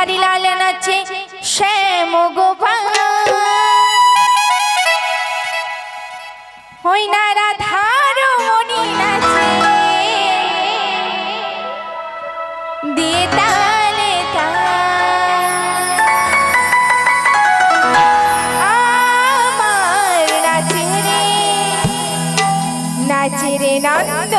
গিরিধারী লাল নাচে শ্যাম গোপাল ওই না রাধার মণি নাচে দিয়ে তালে আমার নাচে রে নন্দ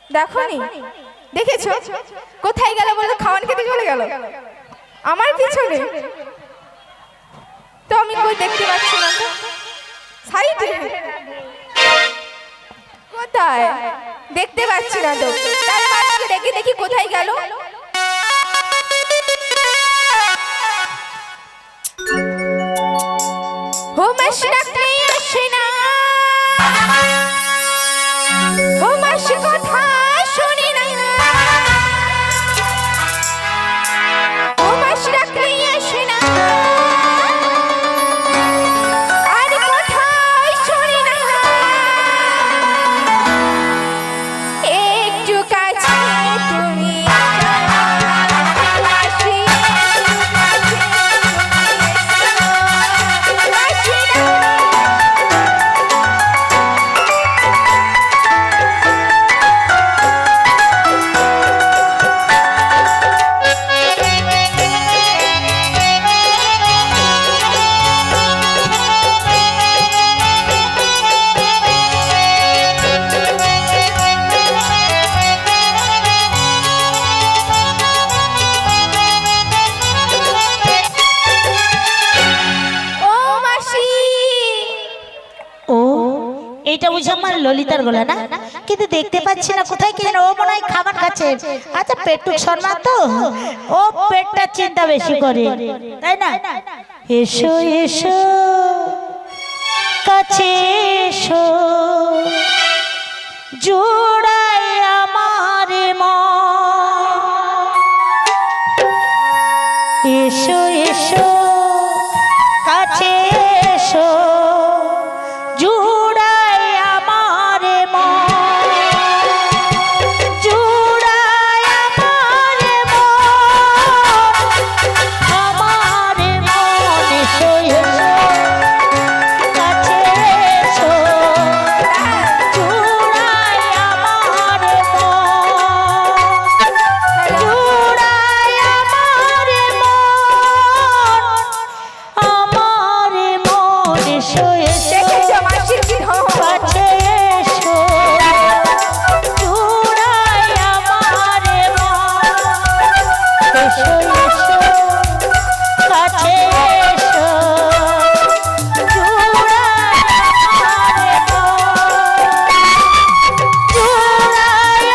দেখোনি দেখেছো কোথায় গেল বলে খাওয়ান খেতে চলে গেল আমার পিছনে তো আমি কই দেখতে পাচ্ছি না তো সাইডে কোথায় দেখতে পাচ্ছি না তো তার মাঝে দেখি দেখি কোথায় গেল ও মাসি ডাকলে আসে না ও মাসি কথা শুনি না ও মাসি ডাকলে আসে না আর কোথায় শুনি না একটু কাছে তুমি এটা বুঝি আমার ললিতার গলা না কিন্তু দেখতে পাচ্ছি না কোথায় কি যেন। ও মনে হয় খাবার খাচ্ছে। আচ্ছা পেটুক শর্মা তো, ও পেটটা চিন্তা বেশি করে, তাই না? এসো এসো কাছে এসো, জোড়াই আমার মন। এসো এসো কাছে এসো, জোড়াই আমার মন, জোড়াই আমার মন, আমার মন। এসো এসো কাছে এসো, জোড়াই আমার মন, জোড়াই আমার মন, আমার মন। এসো এসো দেখেছো মাসির কি কাছে এসো, জোড়াই আমার মন। এসো এসো কাছে এসো, জোড়াই আমার মন, জোড়াই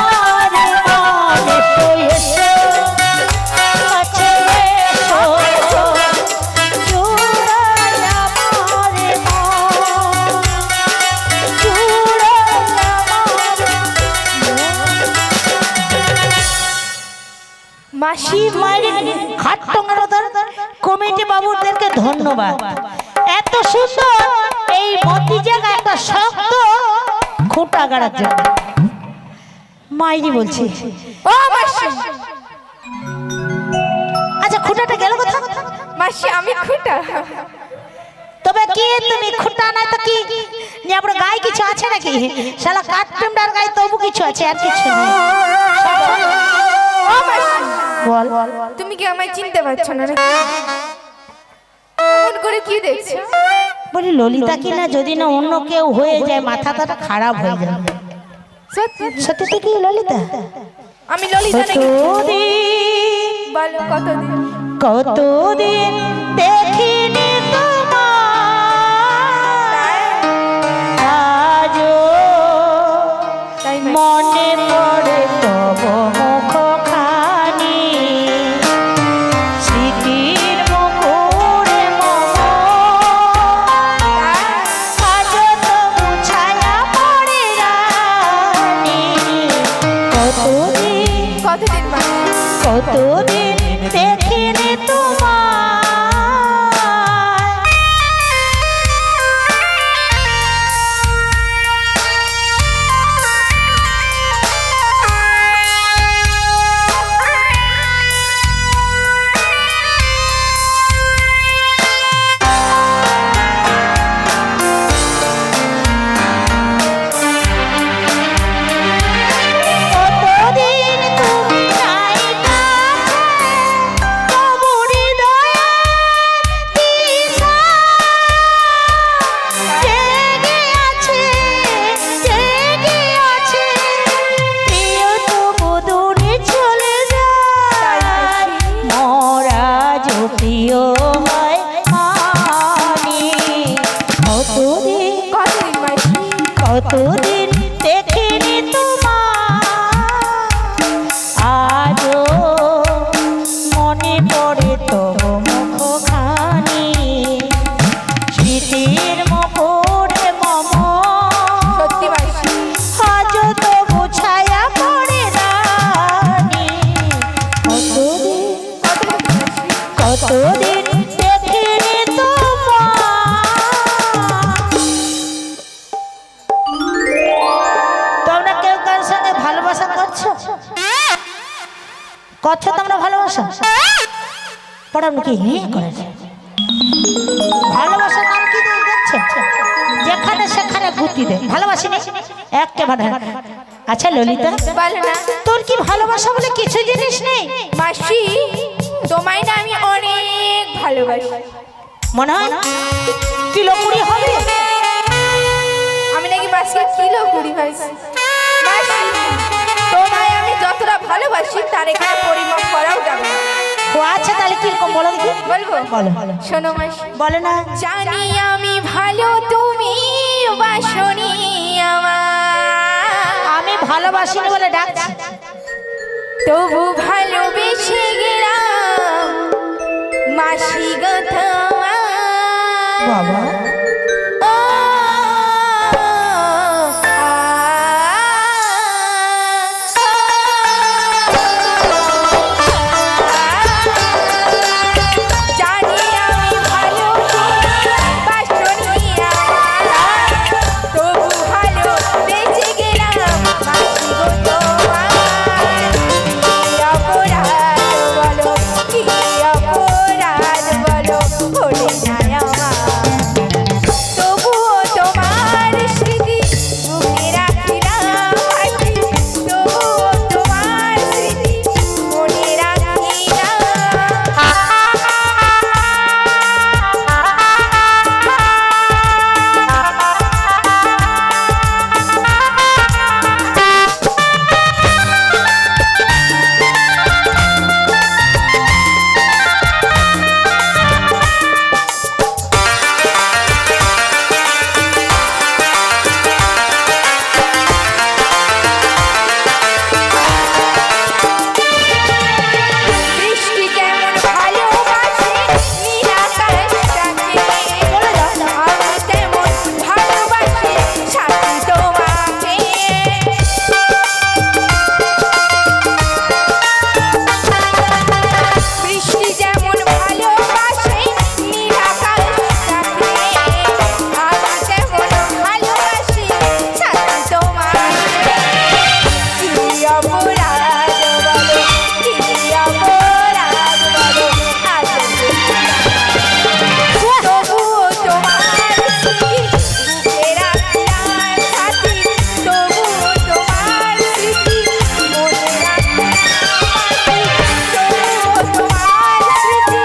আমার মন। এসো এসো কাছে এসো, জোড়াই আমার মন, জোড়াই মাসি কমিটি বাবুদেরকে ধন্যবাদ। এত সুন্দর এই মতি জায়গা একটা শক্ত খুঁটা গাড়ার জন্য মাইরি বলছি। ও মাসি, আচ্ছা খুঁটাটা গেল কোথায়? মাসি আমি খুঁটা। তবে কি তুমি খুঁটা নাই তো কি নিয়ে আপনার গায়ে কিছু আছে নাকি? শালা কাঠটেমডার গায়ে তবু কিছু আছে, আর কিছু নেই। ও মাসি, বল তুমি কি আমায় চিনতে পারছো না নাকি? এমন করে কি দেখছো? বলি ললিতা কি না, যদি না অন্য কেউ হয়ে যায় মাথাটা খারাপ হয়ে যাবে। সত্যি সত্যি তো কি ললিতা? আমি ললিতা নাকি? কতদিন বলো কতদিন? কতদিন দেখিনি তোমায়, আজও তাই মাসি। মনে পড়ে তব মুখখানি, স্মৃতির মুকুরে মম, আজও তবু ছায়া পড়ে রানী। কতদিন কতদিন মাসি? কতদিন দেখিনি তোমায়। কতদিন তুমি নাই তবু হৃদয়ে দিশা জেগে আছে, জেগে আছে। প্রিয় তবু দূরে চলে যায়, মরা যে প্রিয় হয় মানি। কতদিন কতদিন মাসি? কতদিন দেখিনি তোমায়, আজও মনে পড়ে তবু মুখখানি, স্মৃতির মুকুরে মম, সত্যি মাসি। আজও তবু ছায়া পড়ে রানী। কতদিন কতদিন দেখিনি তোমায়। তোমরা কেউ কারোর সঙ্গে ভালোবাসা করছো? করছো তোমরা ভালোবাসা? পড়ানো কি করেছে? ভালোবাসার নাম কি দিয়ে দেখছো? যেখানে সেখানে গুতি দে, ভালোবাসি না একেবারে। আচ্ছা ললিতা, বলো না তোর কি ভালোবাসা বলে কিছু জিনিস নেই? মাসি, তোমায় না আমি অনেক ভালোবাসি। মনে হয় কিলো কুড়ি হবে। আমি নাকি মাসিকে কিলো কুড়ি ভাইছি। মাসি, তোমায় আমি যতটা ভালোবাসি তার এখানে পরিমাপ করাও যাবে না। ও আচ্ছা তাহলে কিরকম বলো দেখি। বলবো বলো শোনো মাসি। বলে না। জানি আমি ভালো তুমি বাসনি আমার, আমি ভালোবাসিনি বলে ডাকছি। তবু ভালোবেসে গেলাম মাসি গো তোমার। বাবা ও, জানি আমি ভালো বাসনি আমার, তবু ভালো বেঁচে গেলাম মাসি গো তোমার। কি অপরাধ বলো, কি অপরাধ বলো হলে না আমার, তবুও তোমার স্মৃতি বুকে রাখিলাম আঁকি, তবুও তোমার স্মৃতি মনে রাখিলাম। বৃষ্টি যেমন ভালোবাসে নীল আকাশটাকে, আমি তেমন ভালোবাসি সাথী তোমাকে। বৃষ্টি যেমন ভালোবাসে নীল আকাশটাকে, আমি তেমন ভালোবাসি সাথী তোমাকে। কি অপরাধ বলো, কি অপরাধ বলো আজ তবুও তোমার স্মৃতি বুকে রাখলাম সাথী, তবুও তোমার স্মৃতি মনে রাখলাম সাথী, তবুও তোমার স্মৃতি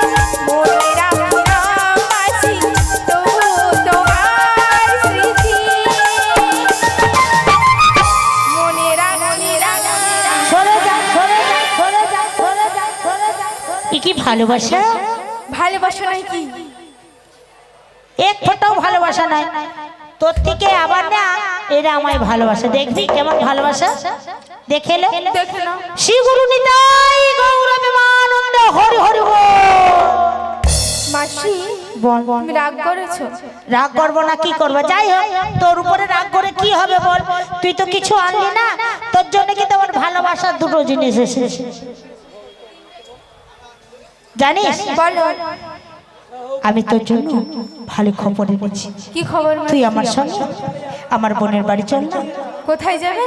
মনে রাখলাম আছি, তবুও তোমার স্মৃতি মনে রাখলাম। সরে যা সরে যা সরে যা সরে যা সরে যা। এ কি ভালোবাসা? ভালোবাসা নাই কি? এক ফোঁটাও ভালোবাসা নাই। তোর থেকে আবার না এরা আমায় ভালোবাসা। দেখবি কেমন ভালোবাসা, দেখে লে। দেখে নাও। শ্রী গুরু নিতাই গৌর প্রেমানন্দ হরি হরি বল। মাসি বল বল। তুমি রাগ করেছো? রাগ করবো না কি করবো, যাই হোক তোর উপরে রাগ করে কি হবে বল। তুই তো কিছু আনলি না, তোর জন্য কিন্তু আমার ভালোবাসার দুটো জিনিস এসেছে জানিস। বলো আমি তোর জন্য ভালো খবর এনেছি। কি খবর? তুই আমার সঙ্গে আমার বোনের বাড়ি চল না। কোথায় যাবে?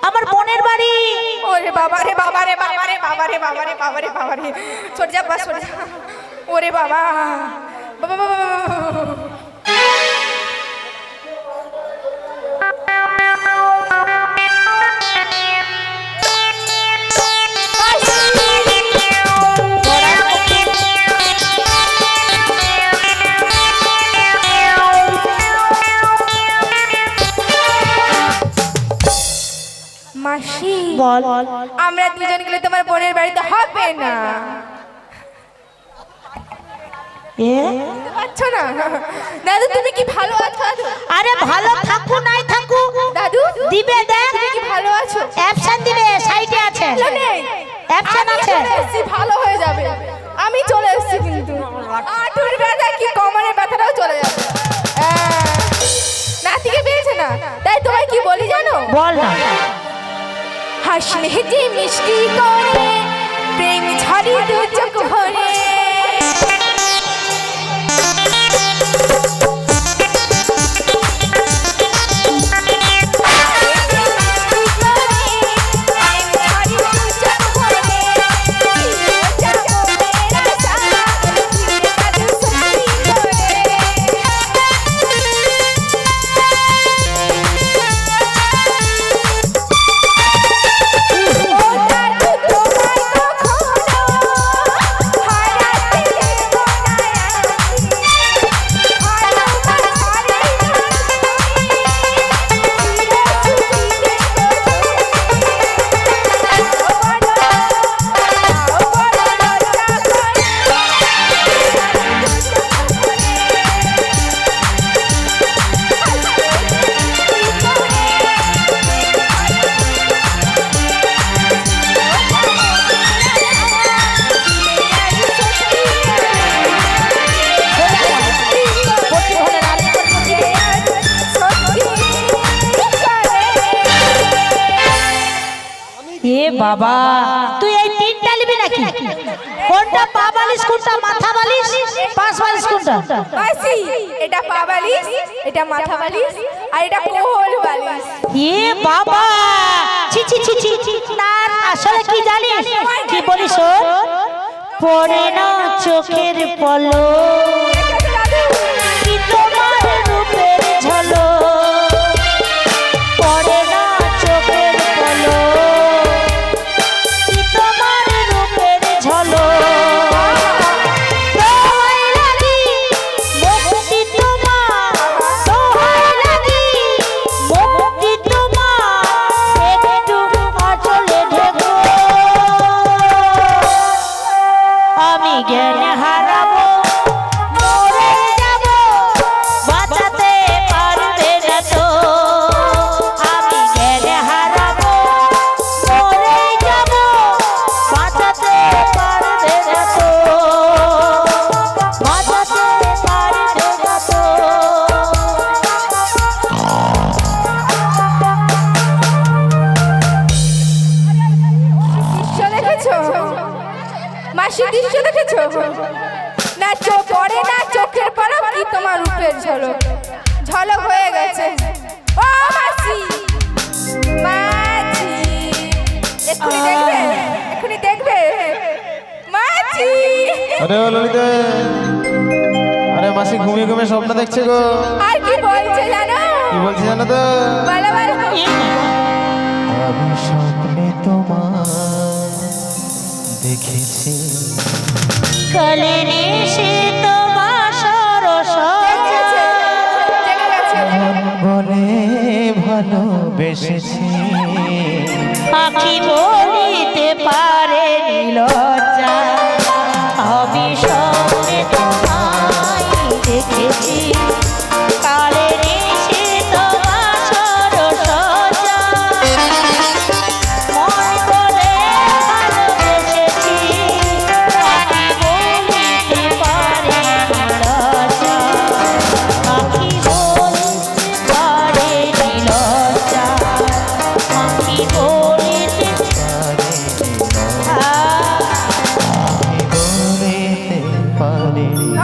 আমার বোনের বাড়ি। ওরে বাবা রে বাবা রে বাবা রে বাবা রে বাবা রে বাবা রে বাবা রে, সরে যা বাস সরে যা। ওরে বাবা বাবা বাবা মাসি বল। আমরা দুজন গেলে তোমার বোনের বাড়িতে হবে না। এ আচ্ছা না দাদু, তুমি কি ভালো আছো? আরে ভালো থাকু নাই থাকু দাদু দিবে দেখ। তুমি কি ভালো আছো? অ্যাপশন দিবে, সাইডে আছে নেই অ্যাপশন আমি আছে। চলে এসেছি, ভালো হয়ে যাবে। আমি চলে এসেছি কিন্তু আঁটুর ব্যথা কি কোমরের ব্যথাটাও চলে যাবে। নাতিকে পেয়েছে না, তাই তোমায় কি বলি জানো? বল না। হাসলে যে মিষ্টি করে প্রেম ঝরে দু চোখ ভরে, হারা এ বাবা তুই এই তিনটা নিবি নাকি? কোনটা পা বালিশ, কোনটা মাথা বালিশ, পাশ বালিশ কোনটা? মাসি এটা পা বালিশ, এটা মাথা বালিশ, আর এটা কোল বালিশ। এ বাবা ছি ছি ছি ছি, না আসলে কি জানিস কি বলিস? পড়ে না চোখের পলক, কি তোমার রূপের ঝলক, পড়ে না চোখের পলক, কি তোমার রূপের ঝলক, দোহাই লাগি মুক্তি তোমার, দোহাই লাগি মুক্তি তোমার, একটু আঁচলে ঢেকো, আমি জ্ঞান হারাবো, মরে যাব, বাঁচাতে পারবে না তো, আমি জ্ঞান হারাবো, মরে যাব, বাঁচাতে পারবে না তো, বাঁচাতে পারবে না তো। দৃশ্য দেখেছো মাসি? দৃশ্য দেখেছো? না চোখ পড়ে না চোখের পলক, কি তোমার রূপের ঝলক, ঝলক হয়ে গেছে। ও মাসি, মাছি এক্ষুনি দেখবে, এক্ষুনি দেখবে মাছি। আরে ও ললিতা, আরে মাসি ঘুমিয়ে ঘুমিয়ে স্বপ্ন দেখছে গো। আর কি বলছে জানো? কি বলছে জানো তো? বলো বলো। আমি স্বপ্নে তোমার দেখেছি, কালের এসে তোমার সরস জেগে গেছে। মন বলে ভালোবেসেছি, পাখি বলিতে পারে লজ্জা, আমি স্বপ্নে তোমায় দেখেছি, কালের এসে তোমার সরস মন বলে ভালোবেসেছি, পাখি বলিতে পারে লজ্জা, পাখি বলিতে পারে লজ্জা, পাখি বলিতে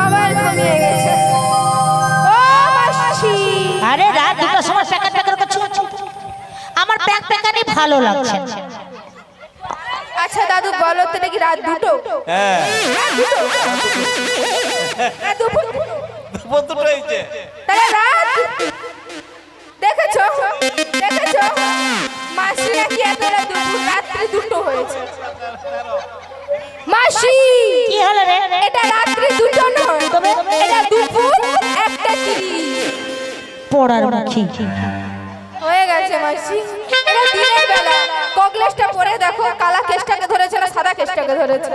আবার ঘুমিয়ে গেছে। ও মাসি, আরে রাত দুটোর সময় প্যাকেট প্যাকেট করছো, আমার প্যাক প্যাকানি ভালো লাগছে না। আচ্ছা দাদু বলো তো নাকি রাত দুটো? হ্যাঁ না দুপুর, দুটো হয়েছে। তাহলে রাত দেখেছো, দেখেছো মাসি নাকি এত রাত দুপুর, রাত্রি দুটো হয়েছে। মাসি কি হলো রে? এটা রাত্রি দুটো নয়, এটা দুপুর 1:30 পড়ার মুখী হয়ে গেছে মাসি। এটা দিনের বেলা, কগলেসটা পরে দেখো, কালা কেসটাকে ধরেছে না সাদা কেসটাকে ধরেছে?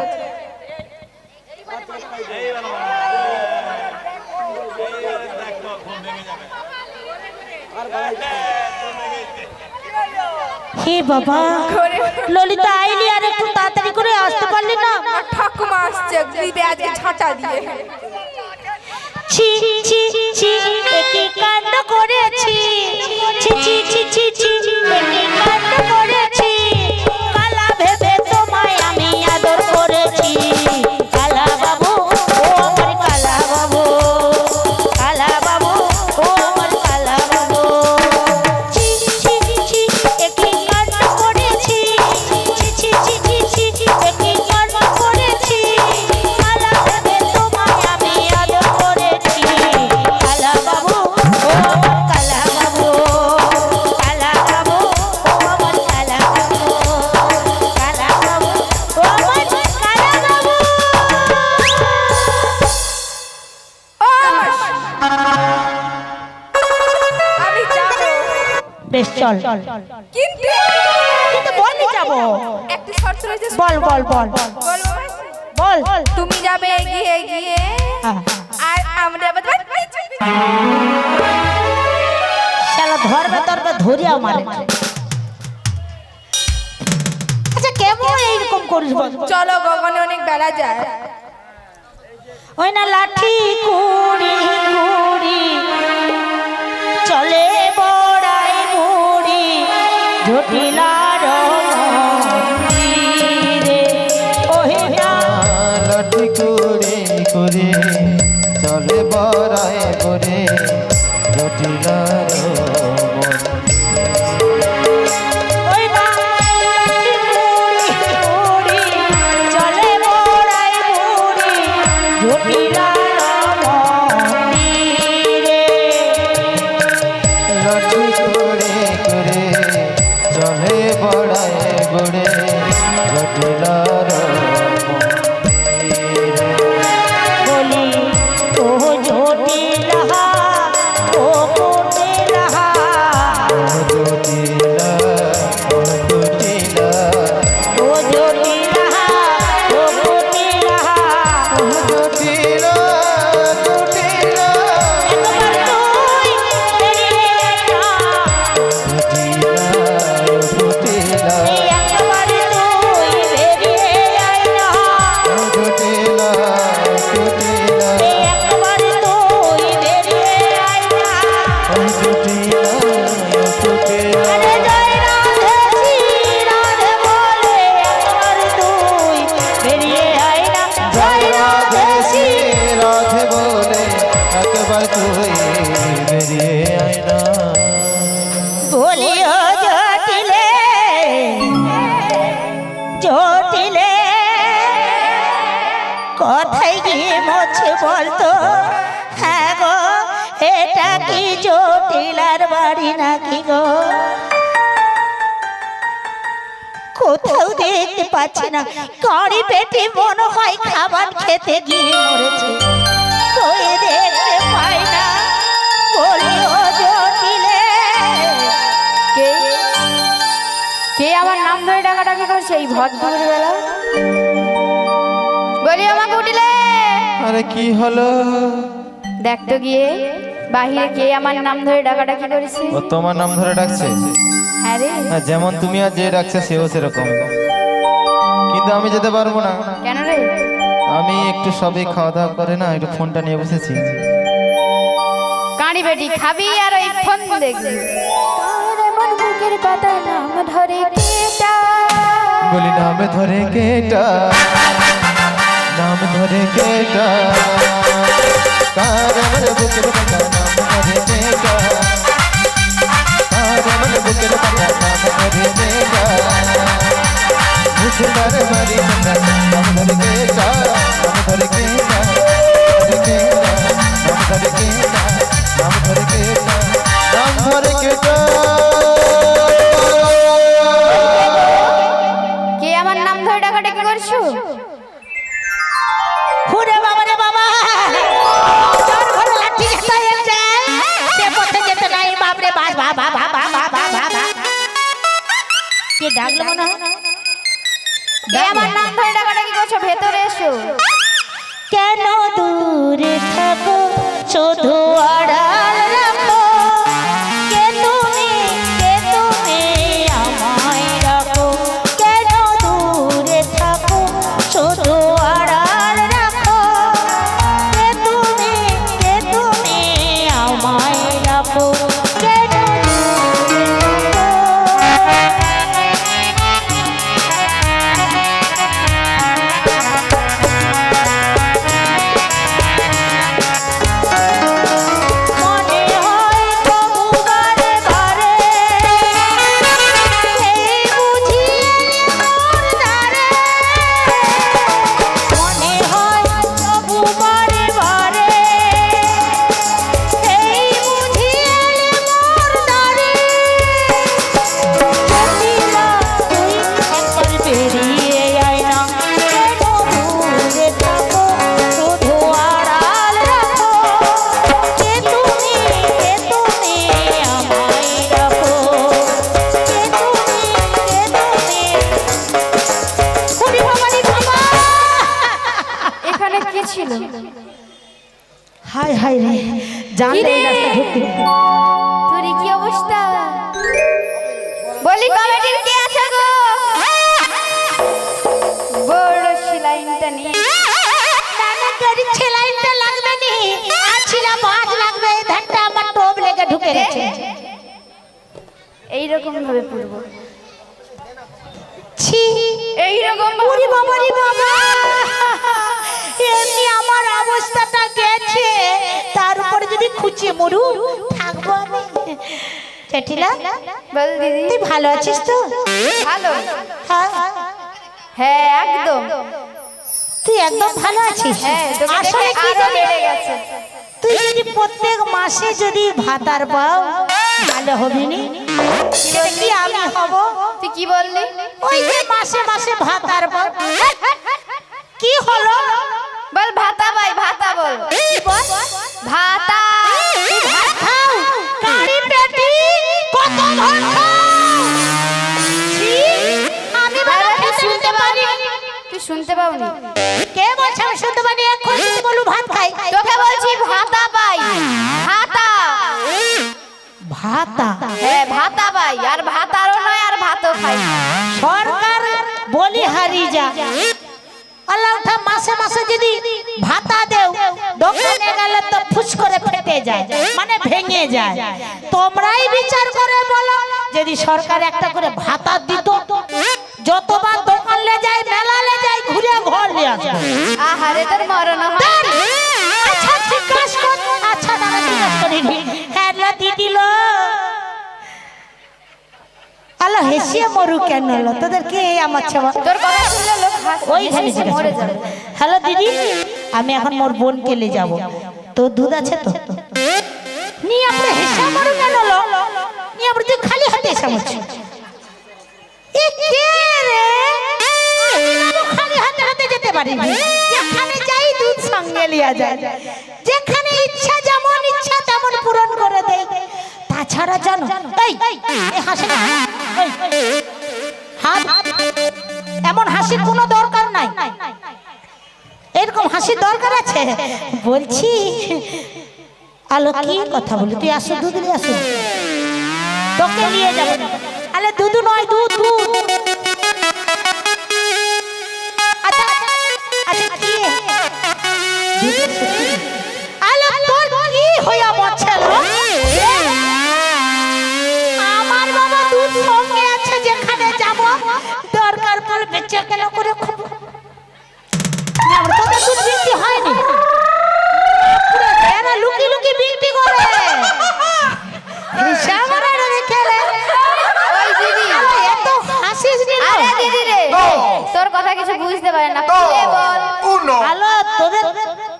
হে বাবা, ললিতা আইলি আর একটু তাড়াতাড়ি করে আসতে পারলি না? আর ঠাকুমা আসছে দিবে আজকে ছাটা দিয়ে। ছি ছি ছি, একই কাণ্ড করেছি, ছি ছি ছি ছি ছি, একই কাণ্ড করেছি, কালা ভেবে তোমায় আমি আদর করেছি, কালা বাবু ও আমার কালা বাবু, কালা বাবু ও আমার কালা বাবু, ছি ছি ছি, একই কাণ্ড করেছি, ছি ছি ছি ছি ছি, একই কাণ্ড করেছি, কালা ভেবে তোমায় আমি আদর করেছি, কালা বাবু ও আমার কালা বাবু, কালা বাবু ও আমার কালা বাবু, কালা বাবু ও আমার কালা বাবু। ও মাসি, আমি যাবো, বেশ চল, কিন্তু কিন্তু বললি যাবো, একটি শর্ত রয়েছে। বল বল বল বলবো মাসি? বল, তুমি যাবে এগিয়ে এগিয়ে, হ্যাঁ। আর আমরা আবার শালা ধরবে ধরবে ধরিয়া মারে। আচ্ছা কেমন এইরকম করিস বল? চলো গগনে অনেক বেলা যায়। ওই না লাঠি কুড়ি কুড়ি চলে বড়াই মুড়ি জটিলার লটি করে করে চলে বড়ায় করে জটিলার মন। ওই না মুড়ি চলে মোড়াই মুড়ি জটিলার মন্দিরে। লটি করে করে চলে বড়ায় করে জটিলার বলি ও জটিলা ও কোটিলা জটিলা জটিলা ও জটিলা ও কোটিলা জটিলা জটিলা একবার তুই বেরিয়ে আয় জটিলা এই একবার তুই বেরিয়ে আয় না জটিলা জটিলা এই একবার তুই বেরিয়ে আয় না জটিলা জটিলা আরে জয় রাধে শ্রী রাধে বলে একবার তুই বেরিয়ে আয় না জয় রাধে শ্রী রাধে বলে একবার তুই বেরিয়ে আয় না। বলিও জটিলে জটিলে কথাই গিয়ে মোছে বলতো হ্যাঁ গো এটা কি জটিলার বাড়ি নাকি গো কোথাও দেখতে পাচ্ছি না কারি পেটে মনে হয় খাবার খেতে গিয়ে মরেছে কই দেখতে পাই না বলিও জটিলে কে কে আমার নাম ধরে ডাকাডাকি করছে এই ভদ্র বেলা? বলি আমাকে উঠিলে আরে কি হলো? দেখ তো গিয়ে বাহিরে কে আমার নাম ধরে ডাকাডাকি করেছে। ও তোমার নাম ধরে ডাকছে? হ্যাঁ রে। হ্যাঁ, যেমন তুমি আর যে ডাকছে সেও সেরকম, কিন্তু আমি যেতে পারবো না। কেন রে? আমি একটু সবে খাওয়া দাওয়া করে না একটু ফোনটা নিয়ে বসেছি। কাঁড়ি বেটি খাবি আর ওই ফোন দেখবি। কার এমন বুকের পাতা নাম ধরে কেটা? বলি নাম ধরে কেটা, নাম ধরে কেটা, কার আমার বুকের পাতা নাম ধরে কেটা, কার আমার বুকের পাতা নাম ধরে কেটা, মুসলার মারি পাতা নাম ধরে কেটা, নাম ধরে কেটা, নাম ধরে কেটা, নাম ধরে কেটা, নাম ধরে কেটা। কে আমার নাম ধরে ডাকাডাকি করছো? হুরে বাবা রে বাবা তোর ঘরে লাঠি খেতে যায় সে পথে যেতে নাই বাপ রে বাস বাবা বাবা বাবা বাবা কে ডাকলো মনে হয়? কে আমার নাম ধরে ডাকাডাকি করছো? ভেতরে এসো। কেন দূরে থাকো শুধু আড়াল রাখো কে তুমি আমায় রাখো কেন দূরে থাকো শুধু আড়াল রাখো কে তুমি আমায় রাখো কেন মনে হয় তবু বারে বারে এই বুঝিয়ে মোর দ্বারে মনে হয় তবু বারে বারে এই বুঝিয়ে মোর দ্বারে জটিলা তুই একবার বেরিয়ে আয় না কেন দূরে থাকো শুধু আড়াল রাখো কে তুমি আমায় রাখো কে তুমি ওরে বাবা রে বাবা এখানে কে ছিল? হায় হায় রে জানলে এই রাস্তা ঢুকতে তোর কি অবস্থা? বলি কমিটির কে আছে গো? বড় সেলাইনটা নিয়ে নানাটার ছেলাইনটা লাগবে নি আছিলা বাজ লাগবে এই ধানটা আমার টোপ লেগে ঢুকে গেছে এইরকম ভাবে পড়বো। ছি এইরকম ওরে বাবা রে বাবা এমনি আমার অবস্থাটা গেছে, তার উপরে যদি খুঁচিয়ে মরু থাকবো আমি। জটিলা, বল দিদি। তুই ভালো আছিস তো? ভালো? হ্যাঁ, হ্যাঁ একদম। তুই একদম ভালো আছিস? হ্যাঁ, তোকে আসলে দেখে কি আরো জানিস? বেড়ে গেছে। তুই যদি প্রত্যেক মাসে যদি ভাতার পাও ভালো হবে নি? সেটা কি আমি হব? তুই কি বললি? ওই যে মাসে মাসে ভাতার পাও। কি হলো? বল ভাতা ভাই, ভাতা বল। কি বল? ভাতা। ভাত খাও, কারি পেটি, কত ভাত খাও। ছি, আমি ভালো আরে তুই খেতে শুনতে পারি। তুই শুনতে পাওনি? কে বলছে আমি শুনতে পারি? এখন তুই বলু ভাত খাই। তোকে বলছি ভাতা পাই। ভাতা। ভাতা হ্যাঁ ভাতা পাই, আর ভাতারও নয় আর ভাতও খাই। সরকার বলি হারি যা। আল্লাহ উঠা মাসে মাসে যদি ভাতা দেও, দোকানে গেলে তো ফুস করে ফেটে যায়, মানে ভেঙে যায়। তোমরাই বিচার করে বলো, যদি সরকার একটা করে ভাতা দিত, যতবার দোকান লে যায়, মেলা লে যায়, ঘুরে ঘর নিয়ে আসবে। আহারে তোর মরণ হয়। দাঁড়। আচ্ছা জিজ্ঞাসা কর। আচ্ছা দাঁড়া, জিজ্ঞাসা করিনি। হ্যাঁ লা দিদি লো। আল্লাহ হেসিয়ে মরু কেন লো? তোদেরকে আমার ছেবা তোর কথা শুনলে লোক ওইখানে মরে যাবে। হ্যালো দিদি, আমি এখন মোর বোনকে লে যাব, তো দুধ আছে তো? নিয়ে আপনি হেসা মারু কেন লো? নিয়ে আপনি তুই খালি হাতে হেসা মারছি। এ কে রে? আমি তো খালি হাতে হাতে যেতে পারি না। যেখানে যাই দুধ সঙ্গে লিয়া যায়, যেখানে ইচ্ছা যেমন ইচ্ছা তেমন পূরণ করে দেয়। তাছাড়া জানো এই হাসি না, হাত এমন হাসির কোনো দরকার নাই। এরকম হাসির দরকার আছে? বলছি আলো কি কথা বলি, তুই আসো দুধ নিয়ে আসো, তোকে নিয়ে যাবো। আরে দুধ নয়, দুধ দুধ। আচ্ছা আচ্ছা কি আলো তোর কি হইয়া বলছে? আমার বাবা দুধ সঙ্গে আছে, যেখানে যাব দরকার পড়লে বেচে কেন করে খাবো। আমরা তো দুধ বিক্রি হয়নি, পুরো এরা লুকি লুকি বিক্রি করে। হিসাব করে রেখে রে। ওই দিদি, আরে এত হাসিস নি। আরে দিদি রে, তোর কথা কিছু বুঝতে পারে না। খুলে বল। আলো তোদের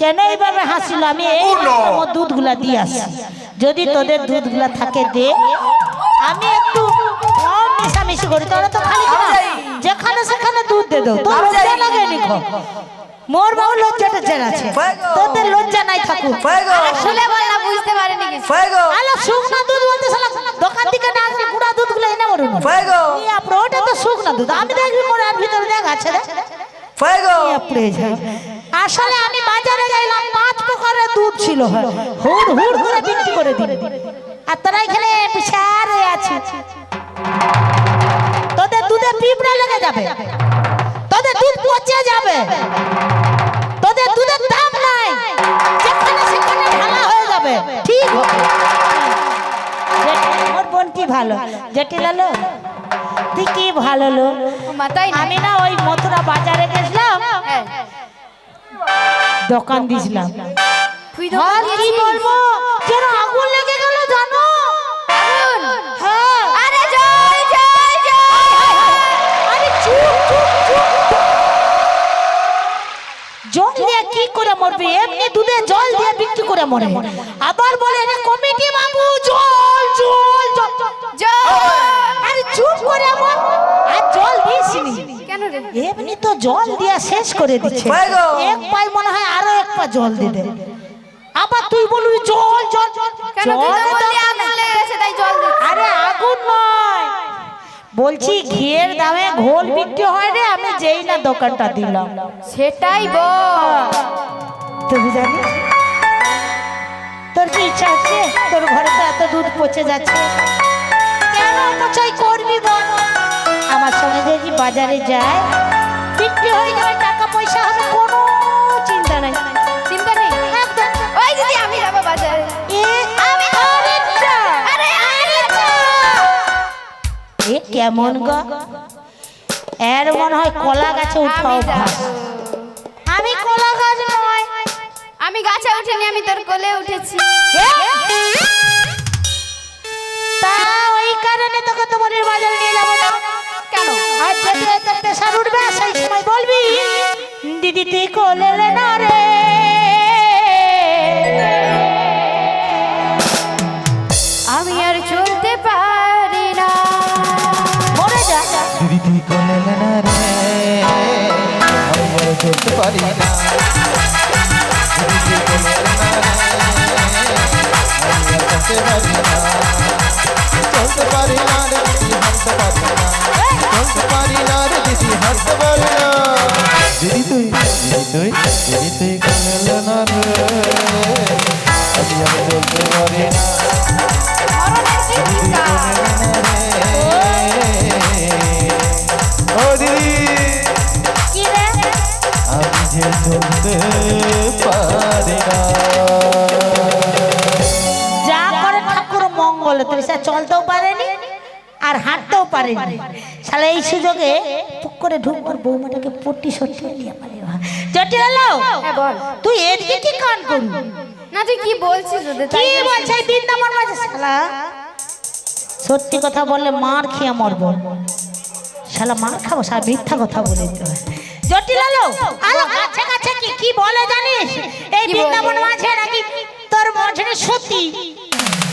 কেন এইভাবে হাসিল? আমি এই আমার দুধগুলা দিয়ে আসি, যদি তোদের দুধগুলা থাকে দে, আমি একটু কম মিশামিশি করি। তোরা তো খালি যেখানে সেখানে দুধ দে দাও, তোর লজ্জা লাগে নি? মোর বাবু লজ্জাটা জেন আছে, তোদের লজ্জা নাই থাকুক। শুনে বল না, বুঝতে পারেনি কিছু। আলো শুকনা দুধ বলতে শালা দোকান থেকে না আসলে গুড়া দুধগুলো এনে মরুন। নিয়ে আপনি ওটা তো শুকনা দুধ, আমি দেখবি মোর আর ভিতরে দেখ আছে রে। আসলে আমি বাজারে যাইলাম, 5 প্রকারের দুধ ছিল, হুড় হুড় করে বিক্রি করে দিল। আর তোরা এখানে পিছারে আছে, তোদের দুধে পিঁপড়া লেগে যাবে, তোদের দুধ পচে যাবে, তোদের দুধের দাম নাই, যেখানে সেখানে ঢালা হয়ে যাবে। ঠিক ওর বোন কি ভালো, জটিলালো তুই কি ভালো লো। মাথায় নাই। আমি না ওই মথুরা বাজারে গেছিলাম, হ্যাঁ, দোকান দিছিলাম। তুই আর দোকান কি দিয়েছিস? বলবো, যেন আগুন লেগে গেল জানো। আগুন? হ্যাঁ। আরে জল জল জল। আরে চুপ চুপ চুপ। জল দিয়ে কি করে মরবে? এমনি দুধে জল দিয়ে বিক্রি করে মরে। আবার বলে রে কমিটি বাবু জল জল জল জল। আরে চুপ করে মর। আর জল দিসনি কেন রে? এমনি তো জল দিয়া শেষ করে দিচ্ছে। এক পাই মনে হয় আরো এক পা জল দিতে। আবার তুই বলবি জল জল কেন তুই তো বললি আগুন লেগে গেছে তাই জল দিচ্ছি। আরে আগুন নয়, বলছি ঘিয়ের দামে ঘোল বিক্রি হয় রে, আমি যেই না দোকানটা দিলাম। সেটাই বল। তুই জানিস তোর কি ইচ্ছা হচ্ছে? তোর ঘরে তো এত দুধ পচে যাচ্ছে, কেন অপচয় করবি বল? আমার সঙ্গে যদি বাজারে যায়, বিক্রি হয়ে যাবে, টাকা পয়সা হবে, কোনো চিন্তা নাই। চিন্তা নেই। একদম। ওই দিদি আমি যাবো বাজারে। আমি আরেকটা। আরে আরেকটা। এ কেমন গো? এর মনে হয় কলা গাছে উঠাও। আমি যাবো। আমি কলা গাছ আমি গাছে উঠিনি, আমি তোর কোলে উঠেছি। তা ওই কারণে তোকে তোমার বাজারে নিয়ে যাবো না কেন? আর যেতে তোর প্রেশার উঠবে সেই সময় বলবি দিদি তুই কোলে এলে না রে। আমি আর চলতে পারি না। মরে যা দিদি তুই কোলে এলে না রে, আমি আর চলতে পারি না। দিদি তুই কোলে এলে না রে, আমি আর চলতে পারি না। চলতে পারি না রে দিদি, হাঁটতে পারি না। চলতে পারি না রে দিদি, হাঁটতে পারি না। দিদি তুই কোলে এলে না রে, আমি আর চলতে পারি না। মরণের কি চিৎকার! ও দিদি কি রে আমি যে চলতে পারি না। যা করে ঠাকুর মঙ্গল, তুই সে চলতেও পারেনি আর হাঁটতেও পারেনি। শালা এই সুযোগে পুক করে ঢুকবার বৌমাটাকে পট্টি সট্টি নিয়ে পারে। জটিল হলো হ্যাঁ বল। তুই এদিকে কি কান করবি? না তুই কি বলছিস ওদের? কি বলছে দিন নাম্বার মাঝে শালা? সত্যি কথা বললে মার খেয়ে মরবো। শালা মার খাবো, শালা মিথ্যা কথা বলে দিতে হয়। জটিল হলো আলো কাছে কাছে কি বলে জানিস? এই কি দিন বলে? নাম্বার মাঝে নাকি তোর মধ্যে সত্যি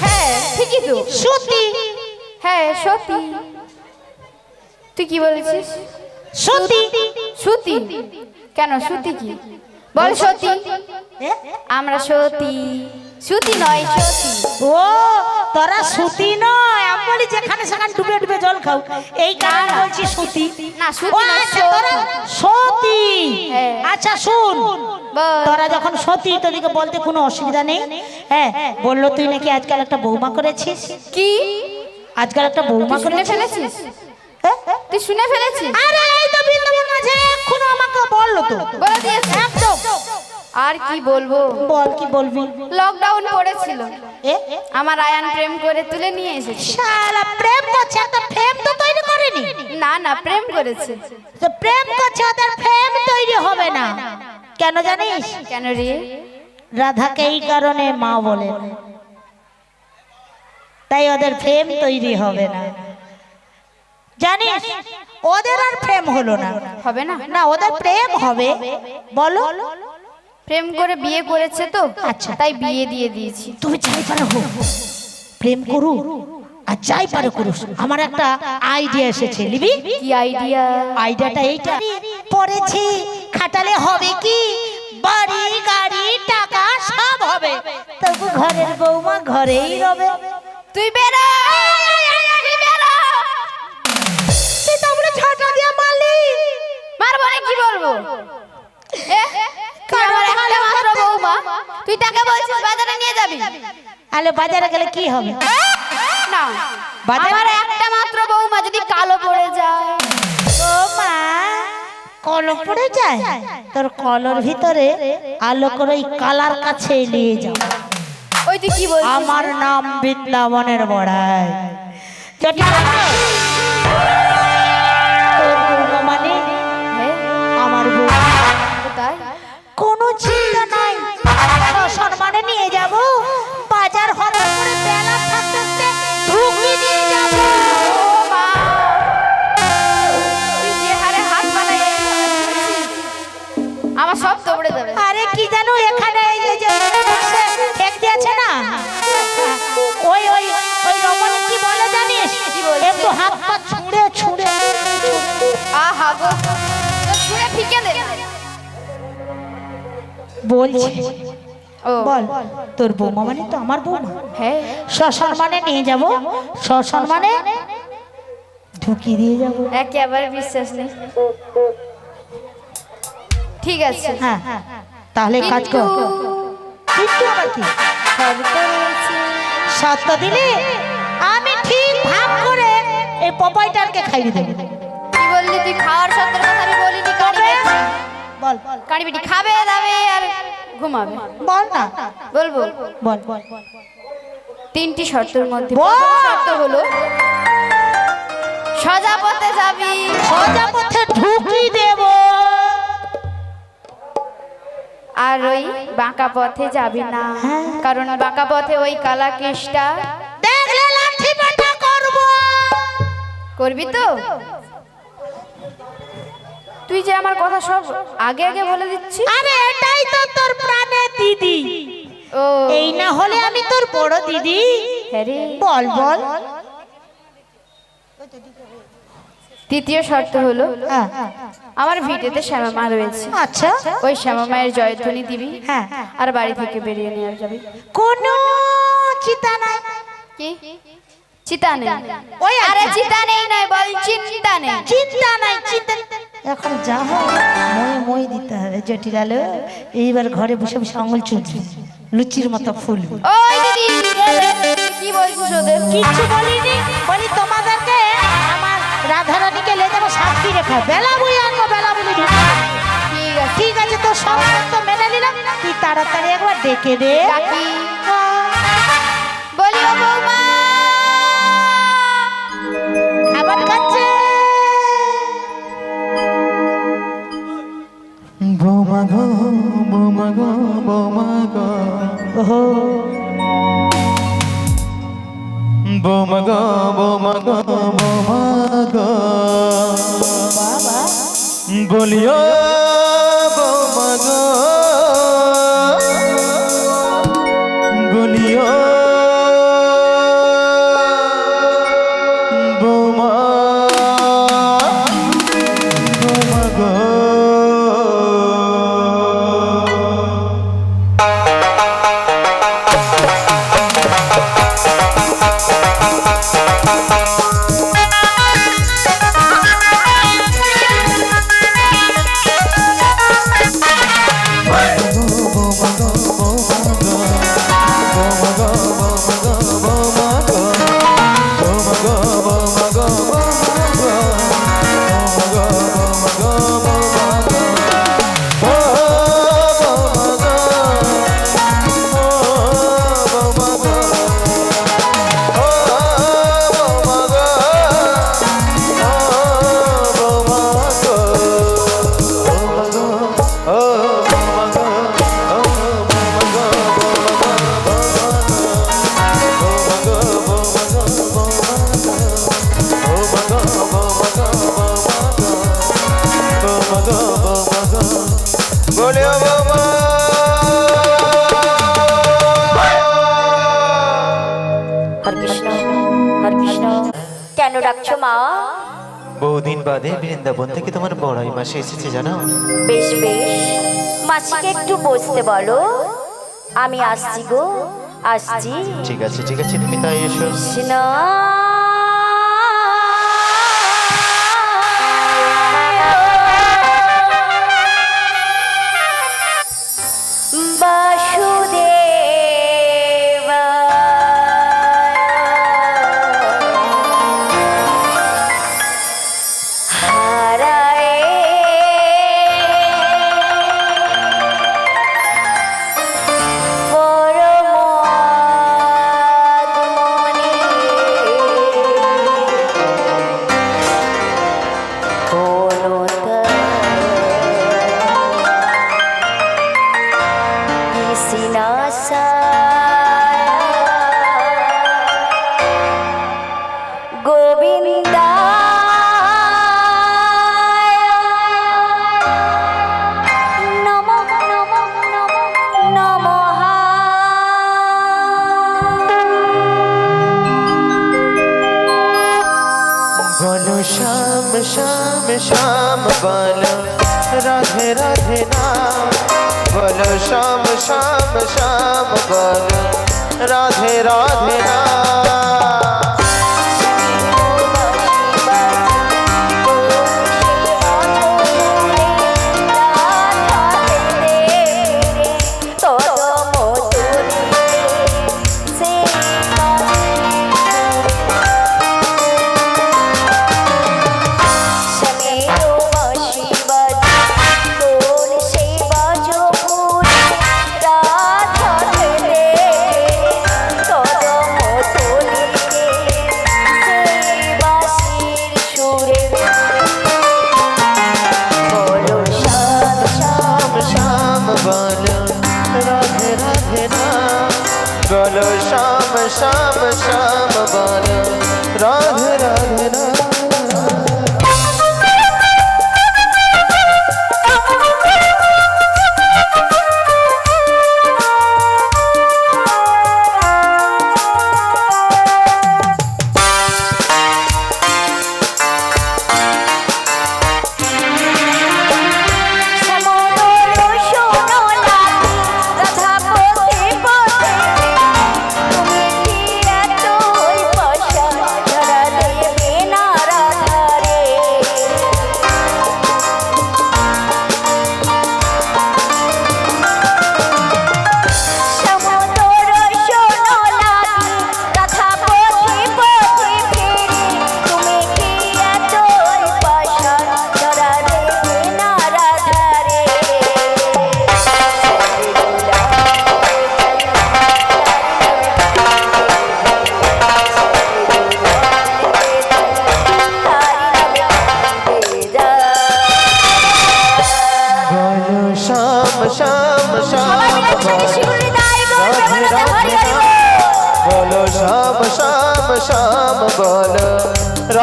হ্যাঁ ঠিকই তো। সত্যি হ্যাঁ সত্যি। তুই কি বলেছিস? সত্যি সত্যি? কেন সত্যি কি? বল সত্যি। এ? আমরা সত্যি, সত্যি নয় সত্যি। ও তোরা সুতি নয়, আমি বলি যেখানে সেখানে ডুবে ডুবে জল খাও, এই কারণে বলছি সুতি। না, সুতি ও নয়, আচ্ছা, তোরা সতী। হ্যাঁ। আচ্ছা শুন, বল। তোরা যখন সতী তোদিকে বলতে কোনো অসুবিধা নেই। হ্যাঁ বললো তুই নাকি আজকাল একটা বৌমা করেছিস। কি? আজকাল একটা বৌমা তুই শুনে করেছিস? ফেলেছিস? হ্যাঁ? তুই শুনে ফেলেছিস? আরে এই তো বৃন্দাবন মাঝে এক্ষুনি আমাকে বললো তো। বলে দিয়েছে? একদম। আর কি বলবো? বল কি বলবি? লকডাউন পড়েছিল, এ আমার আয়ান প্রেম করে তুলে নিয়ে এসেছে। শালা প্রেম করছে, একটা প্রেম তো তৈরি করেনি। না না প্রেম করেছে। তো প্রেম করছে, ওদের প্রেম তৈরি হবে না কেন জানিস? কেন রে? রাধাকে এই কারণে মা বলে, তাই ওদের প্রেম তৈরি হবে না জানিস? ওদের আর প্রেম হলো না। হবে না? না ওদের প্রেম হবে। বলো প্রেম করে বিয়ে করেছে তো, আচ্ছা। তাই বিয়ে দিয়ে দিয়েছি। তুমি যাই পারো হোক প্রেম করু আর যাই পারো করুস, আমার একটা আইডিয়া এসেছে। নিবি? কি আইডিয়া? আইডিয়াটা এইটা, পড়েছি খাটালে হবে কি, বাড়ি গাড়ি টাকা সব হবে, তবু ঘরের বৌমা ঘরেই রবে। তুই বেরো, তুই বেরো। তুই তো আমরা ঝাঁটা দিয়ে মারলি। মারবো না, কি বলবো? এ, তুই আমার একটা মাত্র বৌমা, তুই টাকা বলছিস বাজারে নিয়ে যাবি? আলে বাজারে গেলে কি হবে? না, বাজারে- আমার একটা মাত্র বৌমা যদি কালো পড়ে যায়। ও মা, কলম পড়ে যায়? তোর কলর ভিতরে আলো করে ওই কালার কাছে নিয়ে যাও। ওই তুই কি বলছিস? আমার নাম বৃন্দাবনের বড়াই। তোর বৌমা মানে হ্যাঁ, আমার বৌমা। তাই? কোনো চিন্তা নাই, সম্মানে নিয়ে যাব, বাজার হঠাৎ করে বেলা থাকতে থাকতে ঢুকিয়ে দিয়ে যাব। ও মা, তুই যে হারে হাত বানাই আমার সব দৌড়ে যাবে। আরে কি জানো এখানে এই যে ঠেক দিয়েছে না, ওই ওই ওই রমণী কি বলে জানিস? কি বলছে? একটু হাত পা ছুঁড়ে ছুঁড়ে আহা গো, তো ছুঁড়ে ফিকে দে। বলছে। ও বল, তোর বৌমা মানে তো আমার বৌমা, হ্যাঁ, সসম্মানে নিয়ে যাব, সসম্মানে ঢুকিয়ে দিয়ে যাব। একেবারে বিশ্বাস নেই। ঠিক আছে, হ্যাঁ তাহলে কাজ কর। কিন্তু আবার কি শর্ত রয়েছে। সত্য দিলে আমি ঠিক ভাগ করে এই পপাইটারকে খাইয়ে দেবো। কি বললি তুই? খাওয়ার শর্তের কথা আমি বলিনি। বল কারি বেটি খাবে দাবে আর ঘুমাবে। বল না, বলবো? বল। তিনটি শর্তের মধ্যে বল। প্রথম শর্ত হলো সোজা পথে যাবি। সোজা পথে ঢুকিয়ে দেব। আর ওই বাঁকা পথে যাবি না, কারণ বাঁকা পথে ওই কালা কেশটা দেখলে লাঠি পেটা করবো। করবি তো? তুই যে আমার কথা সব আগে আগে বলে দিচ্ছিস। আরে এটাই তো তোর প্রাণের দিদি। ও এই না হলে আমি তোর বড় দিদি। হ্যাঁ রে। বল বল। তৃতীয় শর্ত হলো হ্যাঁ। আমার ভিটেতে শ্যামা মা রয়েছে, আচ্ছা ওই শ্যামা মায়ের জয়ধ্বনি দিবি, হ্যাঁ। আর বাড়ি থেকে বেরিয়ে নিয়ে যাবি। কোনো চিন্তা নাই। কি চিতা নেই? ওই আরে চিতা নেই নয়, বল চিন্তা নেই। চিন্তা নাই চিন্তা। এখন যা হয় মই দিতে হবে জটিলালো। এইবার ঘরে বসে বসে আঙুল চুলছে লুচির মতো ফুল। ওই দিদি কি বলছিস ওদের? কিচ্ছু বলিনি, বলি তোমাদেরকে আমার রাধারানীকে লে যাবো সাক্ষী রেখা, বেলা বই আনবো, বেলা বলি ঢুকবো। ঠিক আছে ঠিক আছে, তোর সঙ্গে তো মেনে নিলাম, তুই তাড়াতাড়ি একবার ডেকে দে। ডাকি। বলি ও বৌমা, খাবার খাচ্ছে। বৌমা গো বৌমা গো বৌমা গো ওহো বৌমা গো বৌমা গো বৌমা গো বাবা বলিও বৌমা গো বলিও বৌমা বৌমা গো কেন ডাকছো মা? বহুদিন বাদে বৃন্দাবন থেকে তোমার বড়াই মাসে এসেছে জানো। বেশ বেশ, মাসিকে একটু বসতে বলো, আমি আসছি গো, আসছি। ঠিক আছে তুমি তাই এসো। কৃষ্ণ বাসুদেব হারায় পরমাত্মনে গোবিন্দা নমঃ নমঃ নমঃ নমঃ। বলো শ্যাম শ্যাম শ্যাম বলো রাধে রাধে নাম, বলো শ্যাম শ্যাম শ্যাম বলো রাধে রাধে নাম। রাধা श्याम श्याम बोलो राधे राधे राधे। बोलो श्याम श्याम श्याम बोलो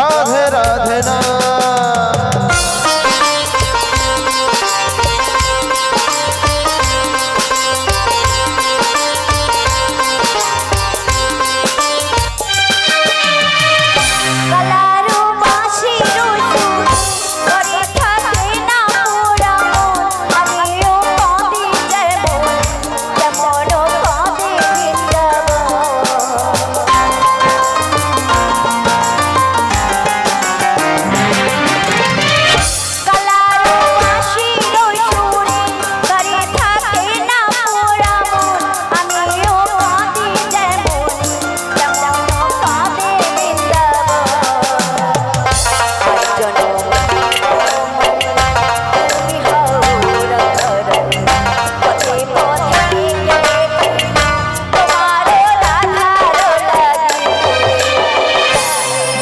राधे राधे ना। बोलो श्याम श्याम श्याम बोलो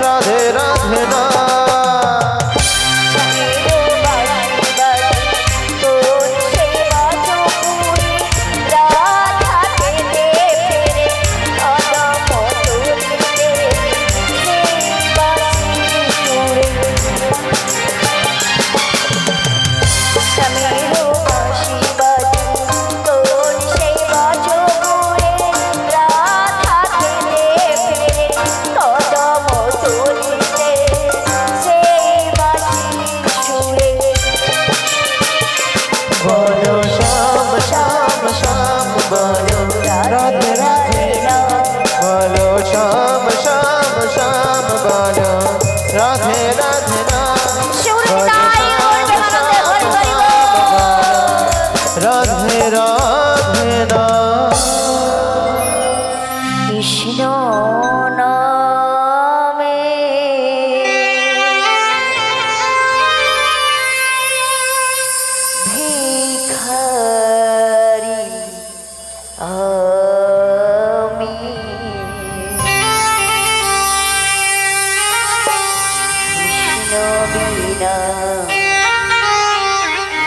राधे राधे ना।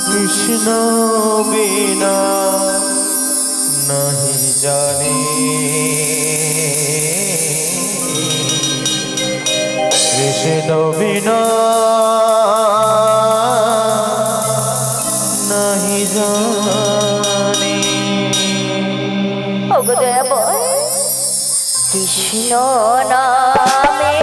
कृष्ण बिना नहीं जाने कृष्ण बिना नहीं जाने कृष्ण नामे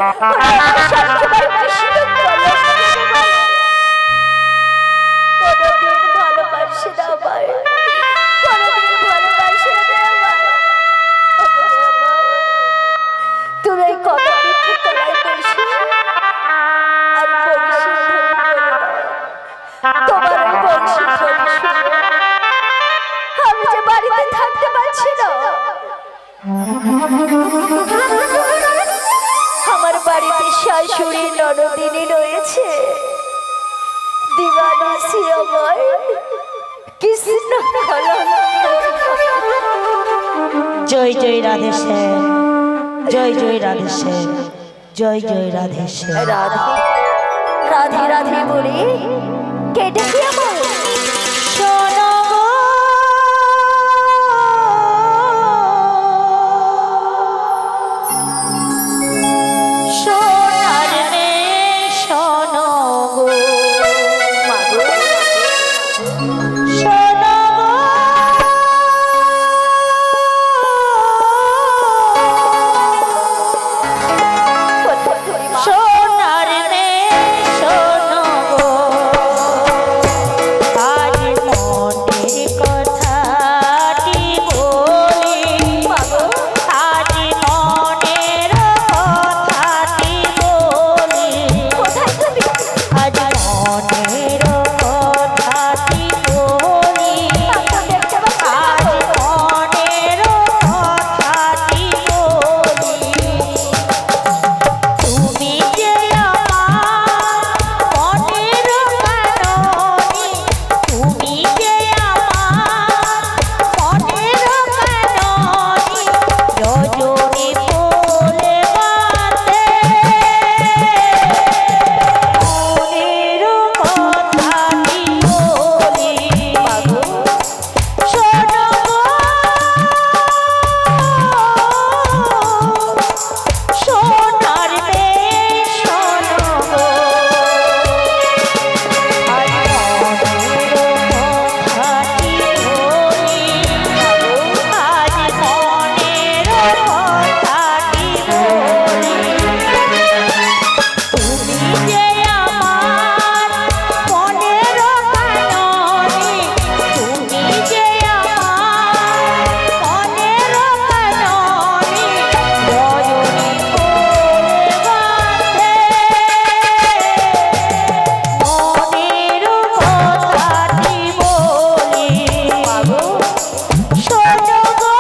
ওরা আমার সবসময় বিস্মিত করে। কোনোদিন ভালোবাসে না আমায়, কোনোদিন ভালোবাসে না আমায়। ওগো রে আমার, তুমি এই কথা বিক্রি করাই বসে আর বংশী ধ্বনি করে না। তোমার ওই বংশী ধ্বনি শুনে আমি যে বাড়িতে থাকতে পারছি না। আমার বাড়িতে শাশুড়ি ননদিনী রয়েছে, দিবানিসি আমার কৃষ্ণ জয় জয় রাধে শ্যাম, জয় জয় রাধে শ্যাম, জয় জয় রাধে শ্যাম। রাধে রাধে রাধে বলে কেটে কি আমার শোনো গো, সোনার মেয়ে শোনো গো, মাগো। শোনো গো, কোথায় তুমি মা? সোনার মেয়ে শোনো গো, আজ মনের কথাটি বলি, মাগো। আজ মনের কথাটি বলি, কোথায় তুমি? আজ মনের কথাটি বলি, মাগো, দেখতে পাচ্ছ না? আজ মনের কথাটি বলি। তুমি যে আমার মনের কাননি, তুমি যে আমার মনের কাননি, রজনী বলে বাঁধে মনের কথাটি বলি। মাগো। শোনো গো, সোনার মেয়ে শোনো গো, আজ মনের কথাটি বলি, আজ মনের কথাটি বলি। তুমি যে আমার মনের কাননি, তুমি যে আমার মনের কাননি, রজনী বলে বাঁধে মনের কথাটি বলি। মাগো। শোনো গো,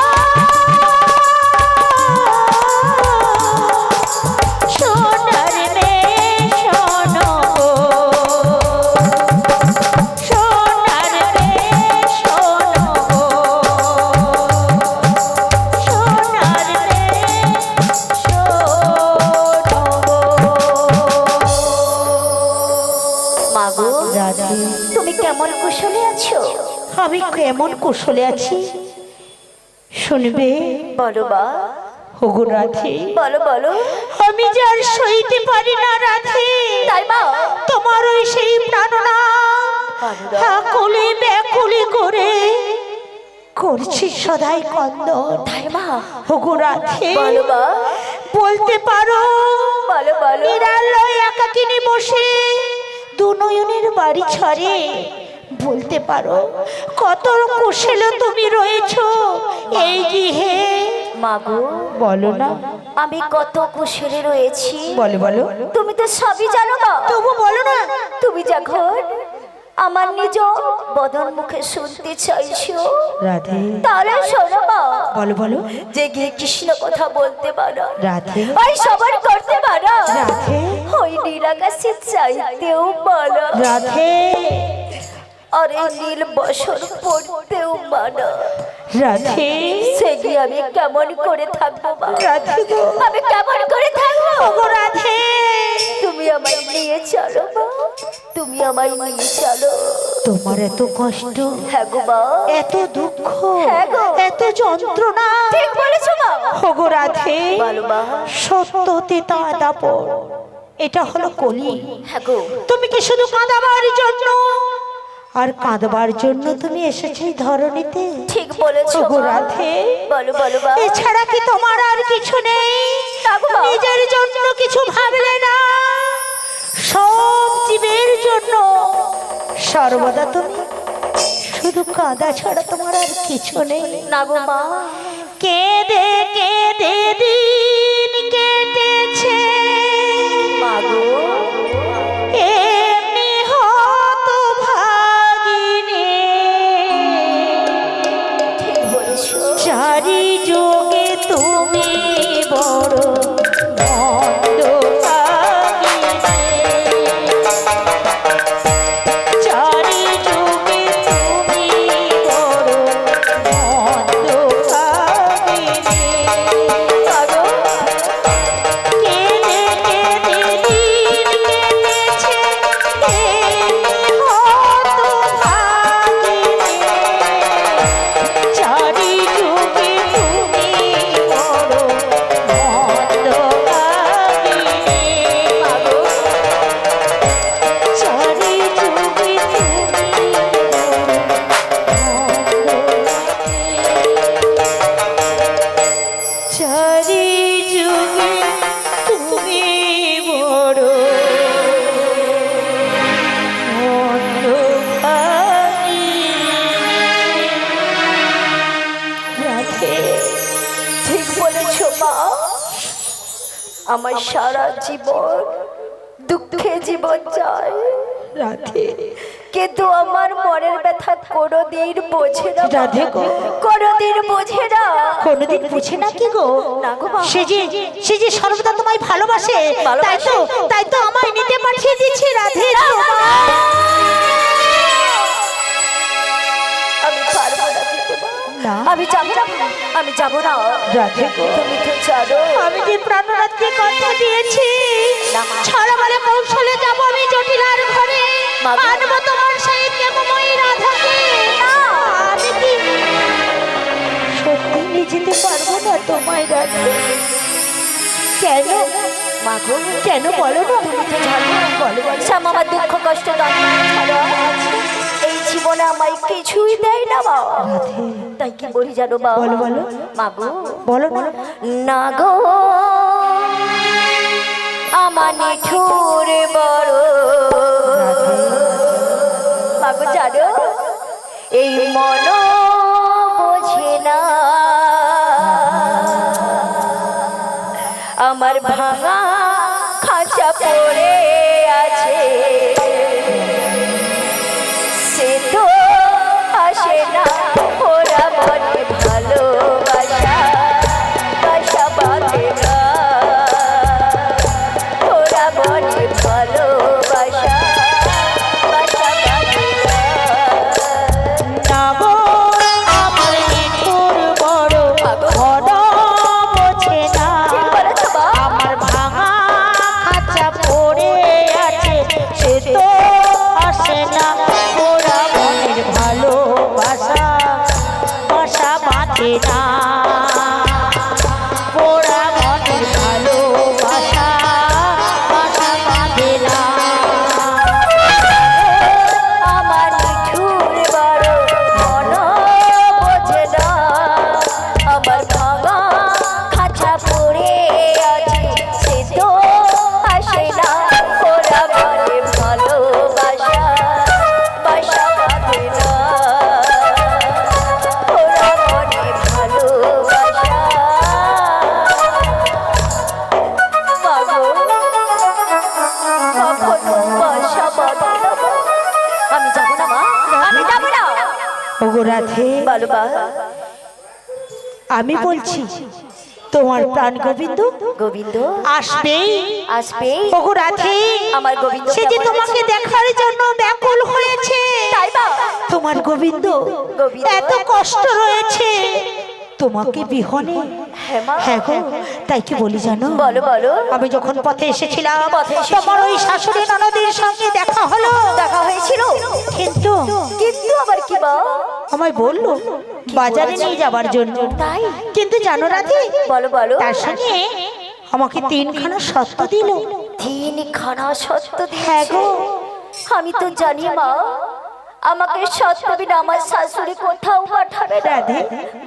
সোনার মেয়ে শোনো গো, সোনার মেয়ে শোনো গো, সোনার মেয়ে শোনো গো। মাগো। রাধে, তুমি কেমন কুশলে আছো? আমি কেমন কুশলে আছি শুনবে? বলো মা, ওগো রাধে, বলো বলো। আমি যে আর সইতে পারি না রাধে, তাই মা? তোমার ওই সেই প্রাণনা আকুলি ব্যাকুলি করে করছি সদাই কন্দন। তাই মা? ওগো রাধে, বলো মা, বলতে পারো বলো বলো। নিরালয় একাকিনী বসে দু নয়নের বাড়ি ছড়ে, বলতে পারো কত কুশলে তুমি রয়েছো এই গৃহে। মাগো, বলো না, আমি কত কুশলে রয়েছি বলো বলো, তুমি তো সবই জানো মা। তবু বলো না। তুমি যখন আমার নিজ বদন মুখে শুনতে চাইছো, রাধে, তাহলে শোনো মা, বলো বলো। যে গিয়ে কৃষ্ণ কথা বলতে পারো, রাধে, ওই সবার করতে পারো, রাধে, ওই নীলাকাশে চাইতেও পারো, রাধে, আর এই নীল বসর পড়তেও পারো। রাধে, সে গিয়ে আমি কেমন করে থাকবো মা? রাধে গো, আমি কেমন করে থাকবো? ওগো রাধে, তুমি আমায় নিয়ে চলো মা, তুমি আমায় নিয়ে চলো। তোমার এত কষ্ট, হ্যাঁ গো মা, এত দুঃখ, হ্যাঁ গো। এত যন্ত্রণা, ঠিক বলেছো মা। ওগো রাধে, বলো মা। সত্যতে তা দাপট, এটা হলো কলি। হ্যাঁ গো। তুমি কি শুধু কাঁদাবার জন্য আর কাঁদবার জন্য তুমি এসেছো এই ধরনীতে? ঠিক বলেছো ওগো মা। রাধে, বলো বলো মা। এছাড়া কি তোমার আর কিছু নেই? না না গো মা। নিজের জন্য কিছু ভাবলে না, সব জীবের জন্য সর্বদা তুমি শুধু কাঁদা ছাড়া তোমার আর কিছু নেই। না গো মা। কেঁদে কেঁদে দিন কেটেছে মা গো। এমনি হতভাগিনী, ঠিক বলেছো। চারি যোগে তুমি বড় মন্দকামিনী, চারি যোগে তুমি বড় মন্দকামিনী। মা গো। কেঁদে কেঁদে দিন কেটেছে এমনি হতভাগিনী, চারি যুগে তুমি বড় মন্দকামিনী। মা গো। চারি যুগে তুমি চারি যুগে তুমি বড় রাধে। ঠিক বলেছো মা। আমার সারা জীবন দুঃখে জীবন যায় রাধে কিন্তু আমার মনের ব্যথা কোনোদিন বোঝে না। রাধে গো। কোনোদিন বোঝে না। কোনোদিন বুঝে না কি গো? না গো মা। সে যে সর্বদা তোমায় ভালোবাসে, তাই তো আমায় নিতে পাঠিয়ে দিচ্ছে রাধে। আমি পারবো না দিতে মা। না। আমি যাবো না। আমি যাবো না। রাধে গো। তুমি তো জানো আমি যে প্রাণরাত্রি কথা দিয়েছি, না মা। ছাড়া বলে কৌশলে যাব আমি জটিলার ঘরে, মা গো। আনবো তোমার সহিত প্রেমময়ী রাধাকে। আমি কি সত্যি নিয়ে যেতে পারবো না তোমায় রাধে? কেন মা গো। কেন বলো না? তুমি তো জানো বলো শ্যাম আমার দুঃখ কষ্ট দাঁড়িয়ে ছাড়া এই জীবনে আমায় কিছুই দেয় না মা। তাই কি বলি জানো মা? বলো, বলো। মা গো। বলো না। না গো আমার নিঠুর বড় মা গো জানো এই মন বোঝে না আমার ভাঙা খাঁচা পড়ে আছে সে তো আসে না ওরা বলে ভালোবাসা বাসা বাঁধে না ওরা বলে ভালোবাসা বাসা বাঁধে না না গো আমার নিঠুর বড় ঘন বোঝে না, ঠিক বলেছো মা। আমার ভাঙা খাঁচা পড়ে আছে সে তো আসে না ওরা মনের ভালোবাসা বাসা বাঁধে না, ওরা মনের ভালোবাসা বাসা বাঁধে না। আমার নিঠুর বড় মন বোঝে না আমার ভাঙা খাঁচা পড়ে আছে সে তো আসে না ওরা বলে ভালোবাসা বাসা বাঁধে না ওরা বলে ভালোবাসা বাগো কখনো বাসা বাঁধে না মা। আমি যাবো না মা। আমি যাবো না। ওগো রাধে, বলো মা। আমি বলছি তোমার প্রাণ গোবিন্দ গোবিন্দ আসবেই। আসবে ওগো রাধে, আমার গোবিন্দ সে যে কেমন তোমাকে আছে? দেখার জন্য ব্যাকুল হয়েছে। তাই বা তোমার গোবিন্দ গোবিন্দ। এত কষ্ট রয়েছে তোমাকে বিহনে। হ্যাঁ মা। হ্যাঁ গো, তাই কি বলি জানো? বলো বলো। আমি যখন পথে এসেছিলাম পথে এসেছিলে? তোমার ওই শাশুড়ি ননদের সঙ্গে দেখা হলো, দেখা হয়েছিল কিন্তু কিন্তু আবার কি মা? আমায় বললো বাজারে নিয়ে যাবার জন্য। তাই কিন্তু জানো রাধে, বলো বলো। তার সঙ্গে আমাকে তিনখানা সত্য দিল। তিনখানা সত্য হ্যাঁ দিয়েছে। গো। আমি তো জানি মা আমাকে সত্য বিনা আমার শাশুড়ি কোথাও পাঠাবে না। রাধে।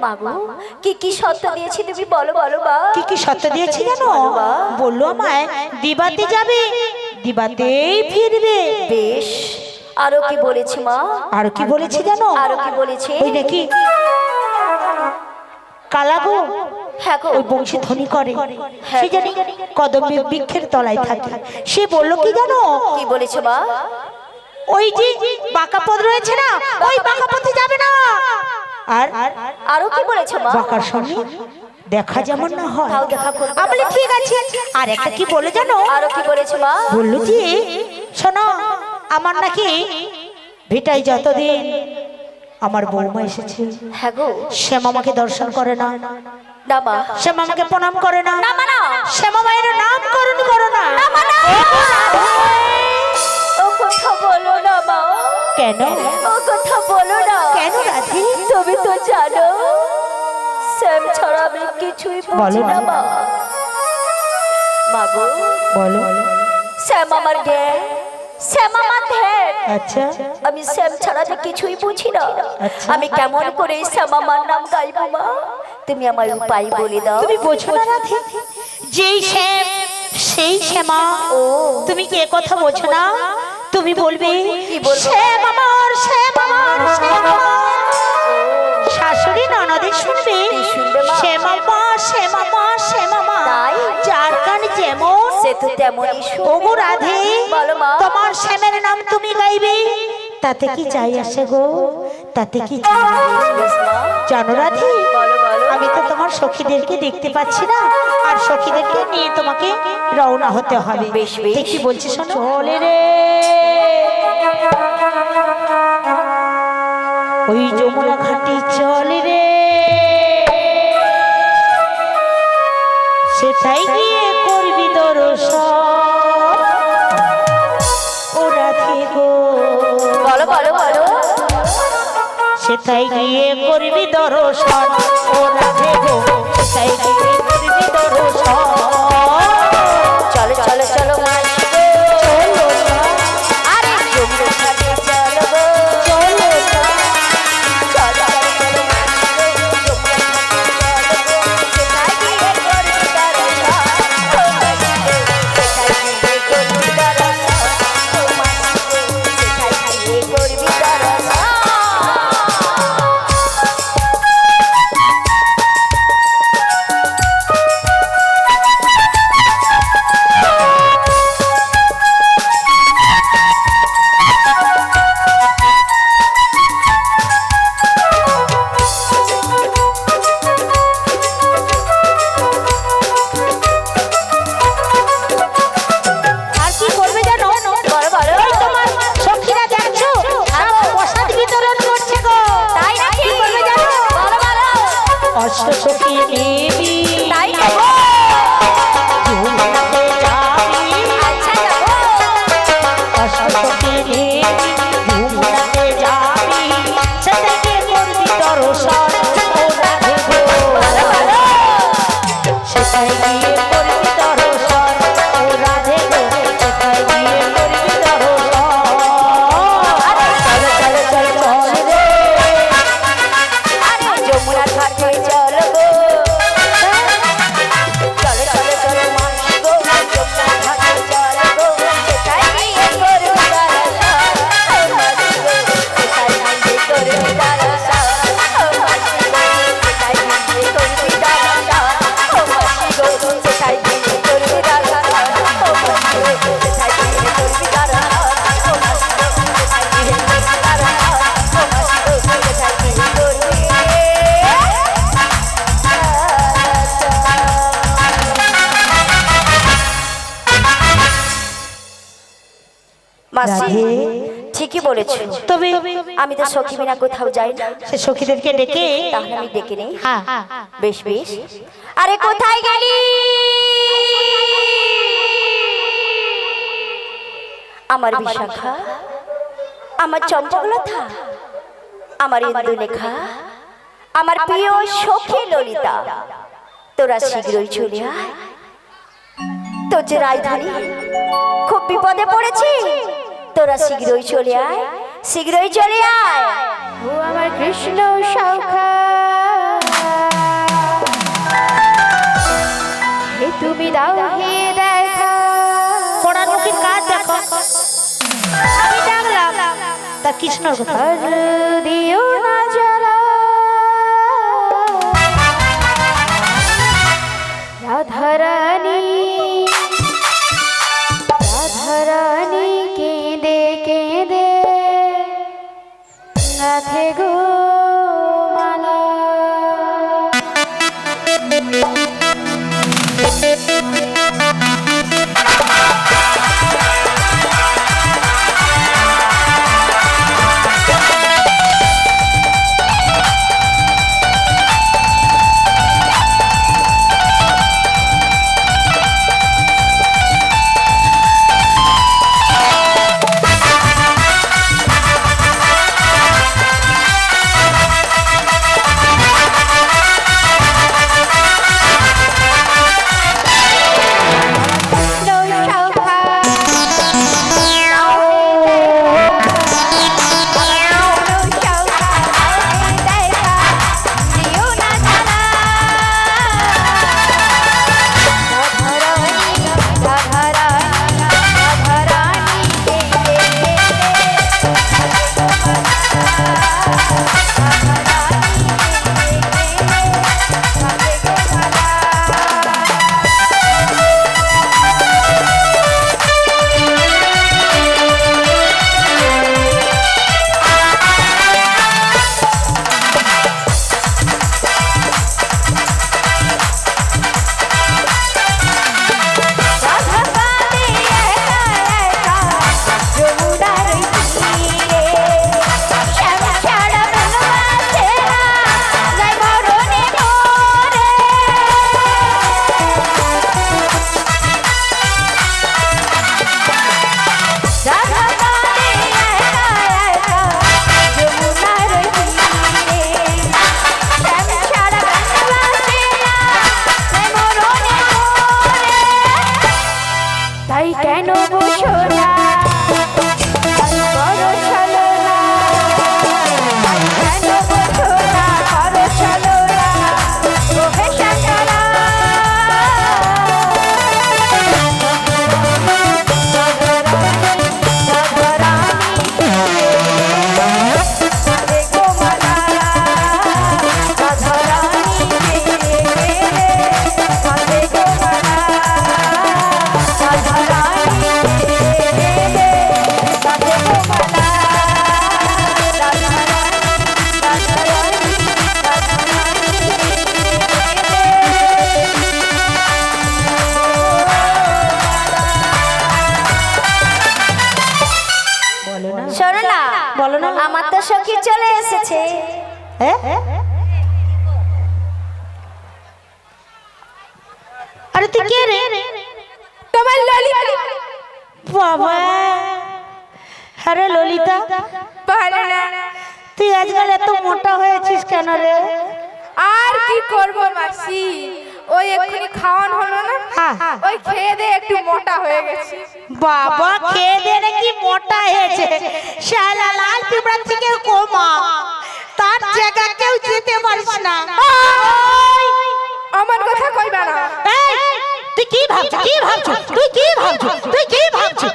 মাগো কি কি সত্য দিয়েছি তুমি বলো বলো মা। কি কি সত্য দিয়েছি জানো? বললো আমায় দিবাতে যাবে, দিবাতেই ফিরবে। বেশ, আরো কি বলেছি মা? আর কি বলেছি জানো? আরো কি বলেছে? ওই নাকি কালাগো হ্যাঁ গো। ওই বংশী ধ্বনি করে, সে জানি কদম্বের বৃক্ষের তলায় থাকে। সে বললো কি জানো? কি বলেছে মা? ওই যে বাঁকা পথ রয়েছে না, ওই বাঁকা পথে যাবে না। আর আরো কি বলেছে মা? বাঁকার সঙ্গে দেখা যেমন না হয়। তাও দেখা করবে না। আমি বলি, ঠিক আছে। আর একটা কি বলে জানো? আরো কি বলেছে মা? বললো যে শোনো, আমার নাকি ভিটায় যতদিন আমার বৌমা এসেছে, হ্যাঁ গো। সে মামাকে দর্শন করে না, না মা। সে মামাকে প্রণাম করে না, না মা না। সে মামায়ের নামকরণ করো না। ও কথা বলো না মা। কেন? ও কথা বলো না। কেন রাধে? তুমি তো জানো শ্যাম ছাড়া আমি কিছুই বুঝি বলো না না। মা। মাগো বলো। শ্যাম আমার ধ্যান, শ্যাম আমার ধ্যান। আচ্ছা, আমি শ্যাম ছাড়া যে কিছুই বুঝি না। আচ্ছা। আমি কেমন করে শ্যাম আমার নাম গাইবো মা? তুমি আমার উপায় বলে দাও। তুমি বোঝো না রাধে? যেই শ্যাম সেই শ্যামা। ও তুমি কি কথা বোঝো না? তুমি বলবে কি বলবো? শ্যাম আমার, শ্যাম আমার, শ্যাম আমার। শাশুড়ি ননদে শুনবে কি শুনবে মা? শ্যাম আমার, শ্যাম আমার, শ্যাম আমার। তাই? যার কান যেমন সে তো তেমনই শুনবে। ওগো রাধে, বলো মা। তোমার শ্যামের নাম তুমি গাইবে, তাতে কি চাই আসে গো? তাতে কি চাই? বেশ মা। জানো রাধে, বলো বলো। আমি তো তোমার সখীদেরকে দেখতে পাচ্ছি না, আর সখীদেরকে নিয়ে তোমাকে রওনা হতে হবে। বেশ, বেশ। ঠিক কি বলছি শোনো। চলে রে ওই যমুনা ঘাটি, চলে রে সেটাই গিয়ে করবি দর্শন। ও রাধে গো, বলো বলো বলো। সেটাই গিয়ে করবি দর্শন। ও রাধে গো, সেটাই গিয়ে করবি দর্শন। চলো চলো চলো মা। চলো না, আরে যমুনা ঘাটে চলো গো। চলো না। চলো চলো চলো মা। যমুনা ঘাটে চলো গো। সেটাই গিয়ে করবি দর্শন। ও মাসি গো, সেটাই গিয়ে করবি দর্শন। ও মাসি গো, সেটাই গিয়ে করবি দর্শন। আর কি করবে জানো? বলো বলো। এই তোমার সখীরা দেখছো সব প্রসাদ বিতরণ করছে গো। তাই নাকি? কি করবে জানো? বলো বলো। অষ্ট সখী দেবী তাই নাকি? ঝুমতে যাবি। আচ্ছা যাবো। অষ্ট সখী দেবী ঝুমতে যাবি, সেটাকে করবি দর্শন। ও রাধে গো, বলো বলো। সেটাই গিয়ে করবি দর্শন। ও রাধে গো, সেটাই গিয়ে করবি দর্শন। চলো চলো চলো চলো রে। আরে যমুনা ঘাটে চলো গো। চলো চলো চলো মাসি গো। যমুনা ঘাটে চলো গো। সেটাই গিয়ে করবি দর্শন। ও মাসি গো, সেটাই গিয়ে করবি দর্শন। ও মাসি গো, সেটাই গিয়ে করবি দর্শন। ও মাসি গো, সেটাই গিয়ে করবি দর্শন। ও মাসি গো, সেটাই গিয়ে করবি দর্শন। ও মাসি গো, সেটাই গিয়ে করবি দর্শন। ও মাসি গো, সেটাই গিয়ে করবি। মাসি রাধে, ঠিকই বলেছো। তবে আমি তো সখী বিনা কোথাও যাই না। সে সখীদেরকে ডেকে তাহলে আমি ডেকে নেই। হ্যাঁ বেশ বেশ। আরে কোথায় গেলি আমার বিশাখা, আমার চম্পকলতা, আমার ইন্দুলেখা, আমার প্রিয় সখী ললিতা, তোরা শীঘ্রই চলে আয়। তোর যে রাজধানী খুব বিপদে পড়েছি, তোরা শীঘ্রই চলে আয়। শীঘ্রই চলে আয়। ও আমার কৃষ্ণ সখা, হে তুমি দাও হে দেখা। পোড়ানোটির কাজ দেখো, আমি ডাকলাম তা কৃষ্ণর কথা। আর দিও না জ্বালা, রাধারানী রাধারানী কেঁদে কেঁদে গাথে গো মালা। তাই কেন বসো না করো ছলনা, তাই কেন বসো না করো ছলনা, ওহে শান্তনা। শোনো না, বলো না, আমার তো সখী চলে এসেছে। আরে তুই কে রে? তোমার ললিতা। বাবা, আরে ললিতা, ভালো না? তুই আজকাল এত মোটা হয়েছিস কেন রে? আর কি করব মাসি, ওই এক্ষুনি খাওয়ান হলো না, ওই খেয়ে দিয়ে একটু মোটা হয়ে গেছি। বাবা, খেয়ে দিয়ে নাকি মোটা হয়েছে? শালা লাল পিঁপড়া থেকে কমা, তার জায়গা কেউ যেতে পারিস না। আমার কথা কইবা না। তুই কি ভাবছিস? কি ভাবছিস? তুই কি ভাবছিস? তুই কি ভাবছিস?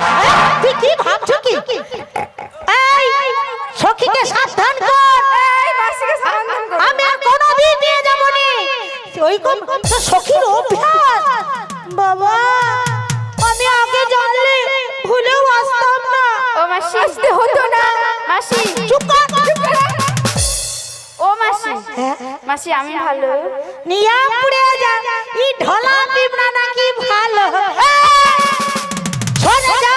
তুই কি ভাবছিস? কি এই সখীকে সাবধান কর। এই মাসিকে সাবধান করো। আমি আর কোনোদিন নিয়ে যাব না ওই কম তো সখীর অভ্যাস। বাবা, আমি আগে জানলে ভুলেও আসতাম না। ও মাসি, আসতে হতো না মাসি। চুপ কর, চুপ কর। ও মাসি, মাসি আমি ভালো। নিয়া পুড়ে যা, ই ঢলা পিঁপড়া নাকি ভালো? সরে যা।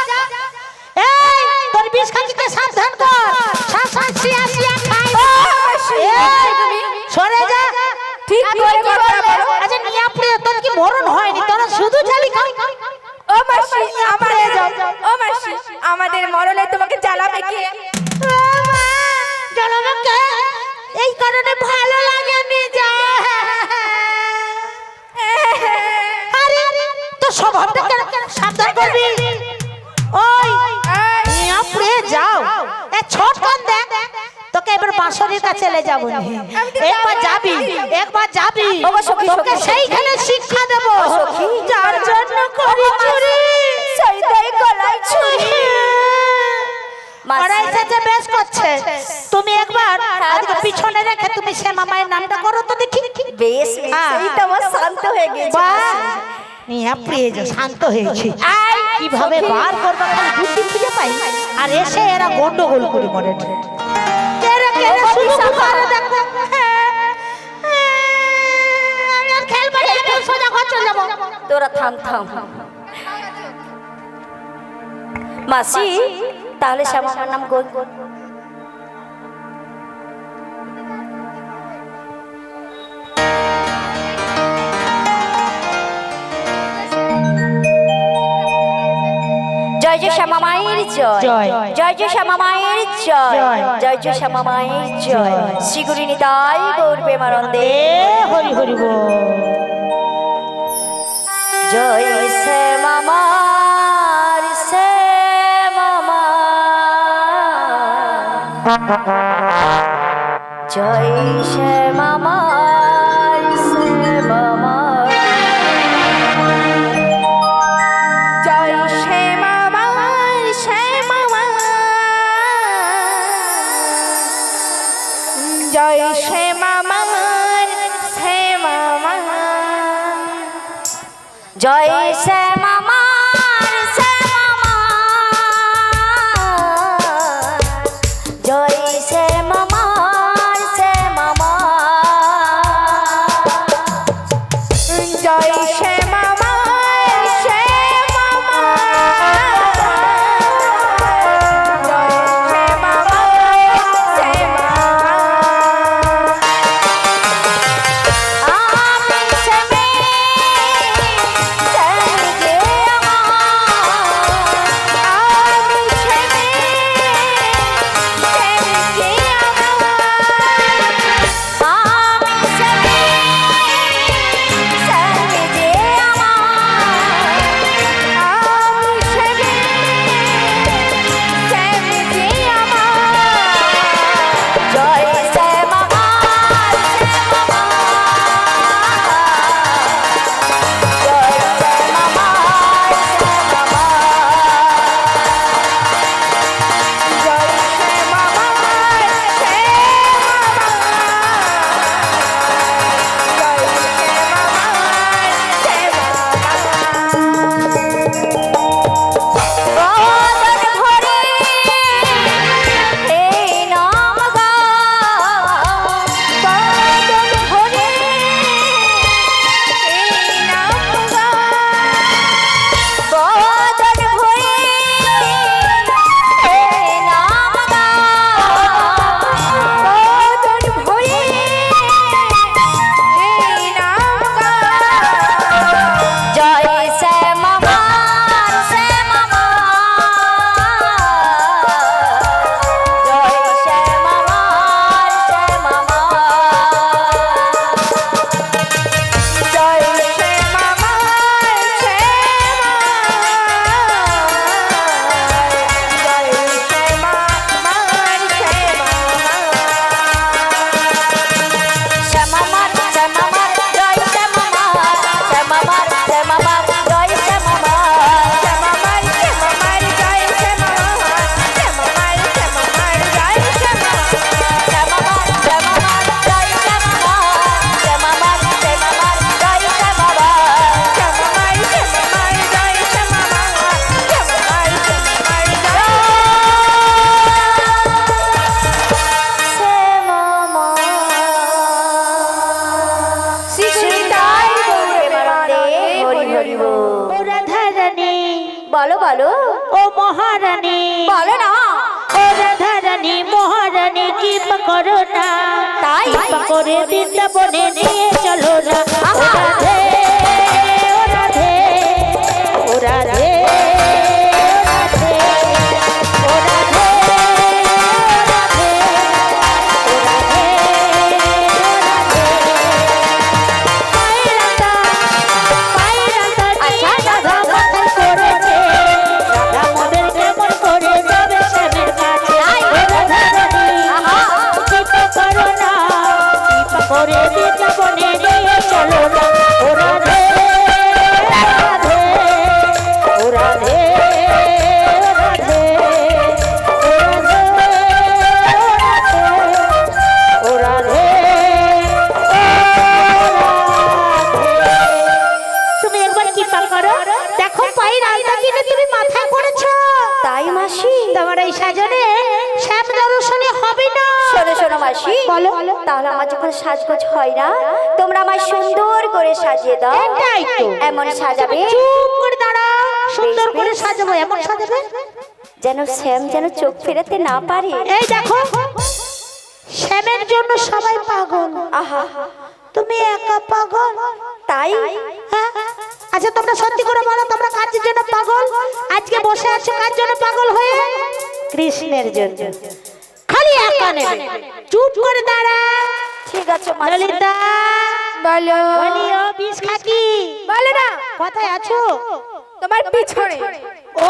এই তোর বিষ খাচিকে সাবধান কর, শাসন সিয়া সিয়া খাই। তুমি সরে যা। ঠিক করে কথা বলো। আচ্ছা নিয়া পুড়ে তোর কি মরণ হয়নি? তোরা শুধু চালি খাই। ও মাসি, আমাদের ও মাসি, আমাদের মরণে তোমাকে জ্বালাবে কে? জ্বালাবে কে? এই কারণে ভালো লাগেনি যা। আরে তোর স্বভাবটা কেন? সাবধান করবি। ওই নিয়া পুড়ে যাও, এ ছোট শাশুড়ির কাছে চলে যাবো একবার যাবি ওগো সখী, তোকে সখী। সেইখানে শিক্ষা দেব সখী। যার জন্য করি চুরি সেই তাই গলায় ছুরি। মাসি। ওরাই সাথে বেশ করছে তুমি একবার ওদিকে পিছনে রেখে তুমি শ্যামা মায়ের নামটা করো তো দেখি বেশ বেশ, এই তো আমার শান্ত হয়ে গেছে। বাহ নিয়া প্রিয় শান্ত হয়েছে কিভাবে বার করবো খালি বুদ্ধি খুঁজে পাই আর এসে এরা গন্ডগোল করে মরে কেরে কেরে শুরু করে দেখো আমি আর খেলবো না আমি সোজা ঘর চলে যাবো তোরা থাম থাম। মাসি, তাহলে শ্যামা আমার নাম গোল। জয় জয় শ্যামা মায়ের জয়, জয়। জয় জয় শ্যামা মায়ের জয়, জয়। জয় জয় শ্যামা মায়ের জয়। শ্রী গুরু নিতাই গৌর প্রেমানন্দে হরি হরি বল জয় শ্যামা মার, শ্যামা মার। জয় শ্যামা মার, শ্যামা মার। জয় শ্যামা মার, শ্যামা মার। জয় শ্যামা মার, শ্যামা মার। জয় শ্যামা মার, শ্যামা মার। জয় শ্যামা মার, শ্যামা মার। জয় শ্যামা মার, শ্যামা মার। জয় শ্যামা মার, শ্যামা মার। আমি শ্যামে, শ্যামে যে বলো বলো ও মহারানী বলো না ও রাধারানী মহারানী কি করো না তাই? কৃপা করে বৃন্দাবনে নিয়ে চলো না ও রাধে ও রাধে ও রাধে ও রাধে বৃন্দাবনে নিয়ে চলো না ও রাধে রাধে ও রাধে রাধে ও রাধে ও রাধে তুমি একবার কি করো দেখো পায়ের আলতা কিনে তুমি মাথায় করেছো তাই মাসি? তোমার এই সাজনে শ্যাম দর্শনে হবে না। শোনো শোনো মাসি, বলো। তাহলে আমার যখন সাজগোজ হয় না, তোমরা আমায় সুন্দর করে সাজিয়ে দাও। এটাই তো। এমন সাজাবে চুপ করে দাঁড়াও, সুন্দর করে সাজাবো, এমন সাজাবে যেন শ্যাম যেন চোখ ফেরাতে না পারে। এই দেখো শ্যামের জন্য সবাই পাগল, আহা, তুমি একা পাগল। তাই? হ্যাঁ? আচ্ছা তোমরা সত্যি করে বলো তোমরা কার জন্য পাগল? আজকে বসে আছো কার জন্য পাগল হয়ে? কৃষ্ণের জন্য। খালি একা নেবে, চুপ করে দাঁড়া। ঠিক আছে মাসি। ললিতা বলো বলিও বিষ খাকি বলো না, কোথায় আছো? তোমার পিছনে। ও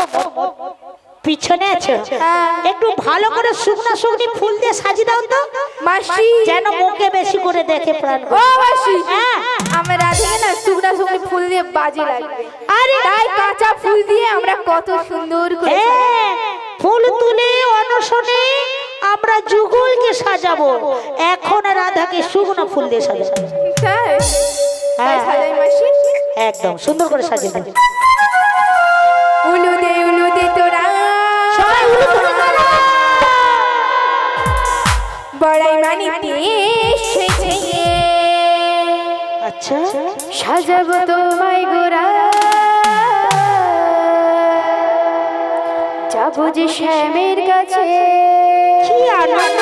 পিছনে আছো? হ্যাঁ। একটু ভালো করে শুকনা শুকনি ফুল দিয়ে সাজিয়ে দাও তো, মাসি যেন মুখে বেশি করে দেখে প্রাণ ও করে। মাসি, হ্যাঁ। আমার রাধিকে না শুকনা শুকনি ফুল দিয়ে বাজি লাগবে, আরে তাই কাঁচা ফুল দিয়ে আমরা কত সুন্দর করে হ্যাঁ, ফুল তুলে অনশনে আমরা যুগলকে সাজাবো, এখন রাধাকে শুকনো ফুল দিয়ে সাজাবো। তাই তাই হ্যাঁ। সাজাই মাসি। একদম সুন্দর করে সাজিয়ে দেবে। উলুদে তোরা সবাই উলু ধরে গাও। বড়াই মানিতে এসেছে, আচ্ছা সাজাবো তোমায় গোরা, যাবো যে শ্যামের কাছে। কি আনন্দ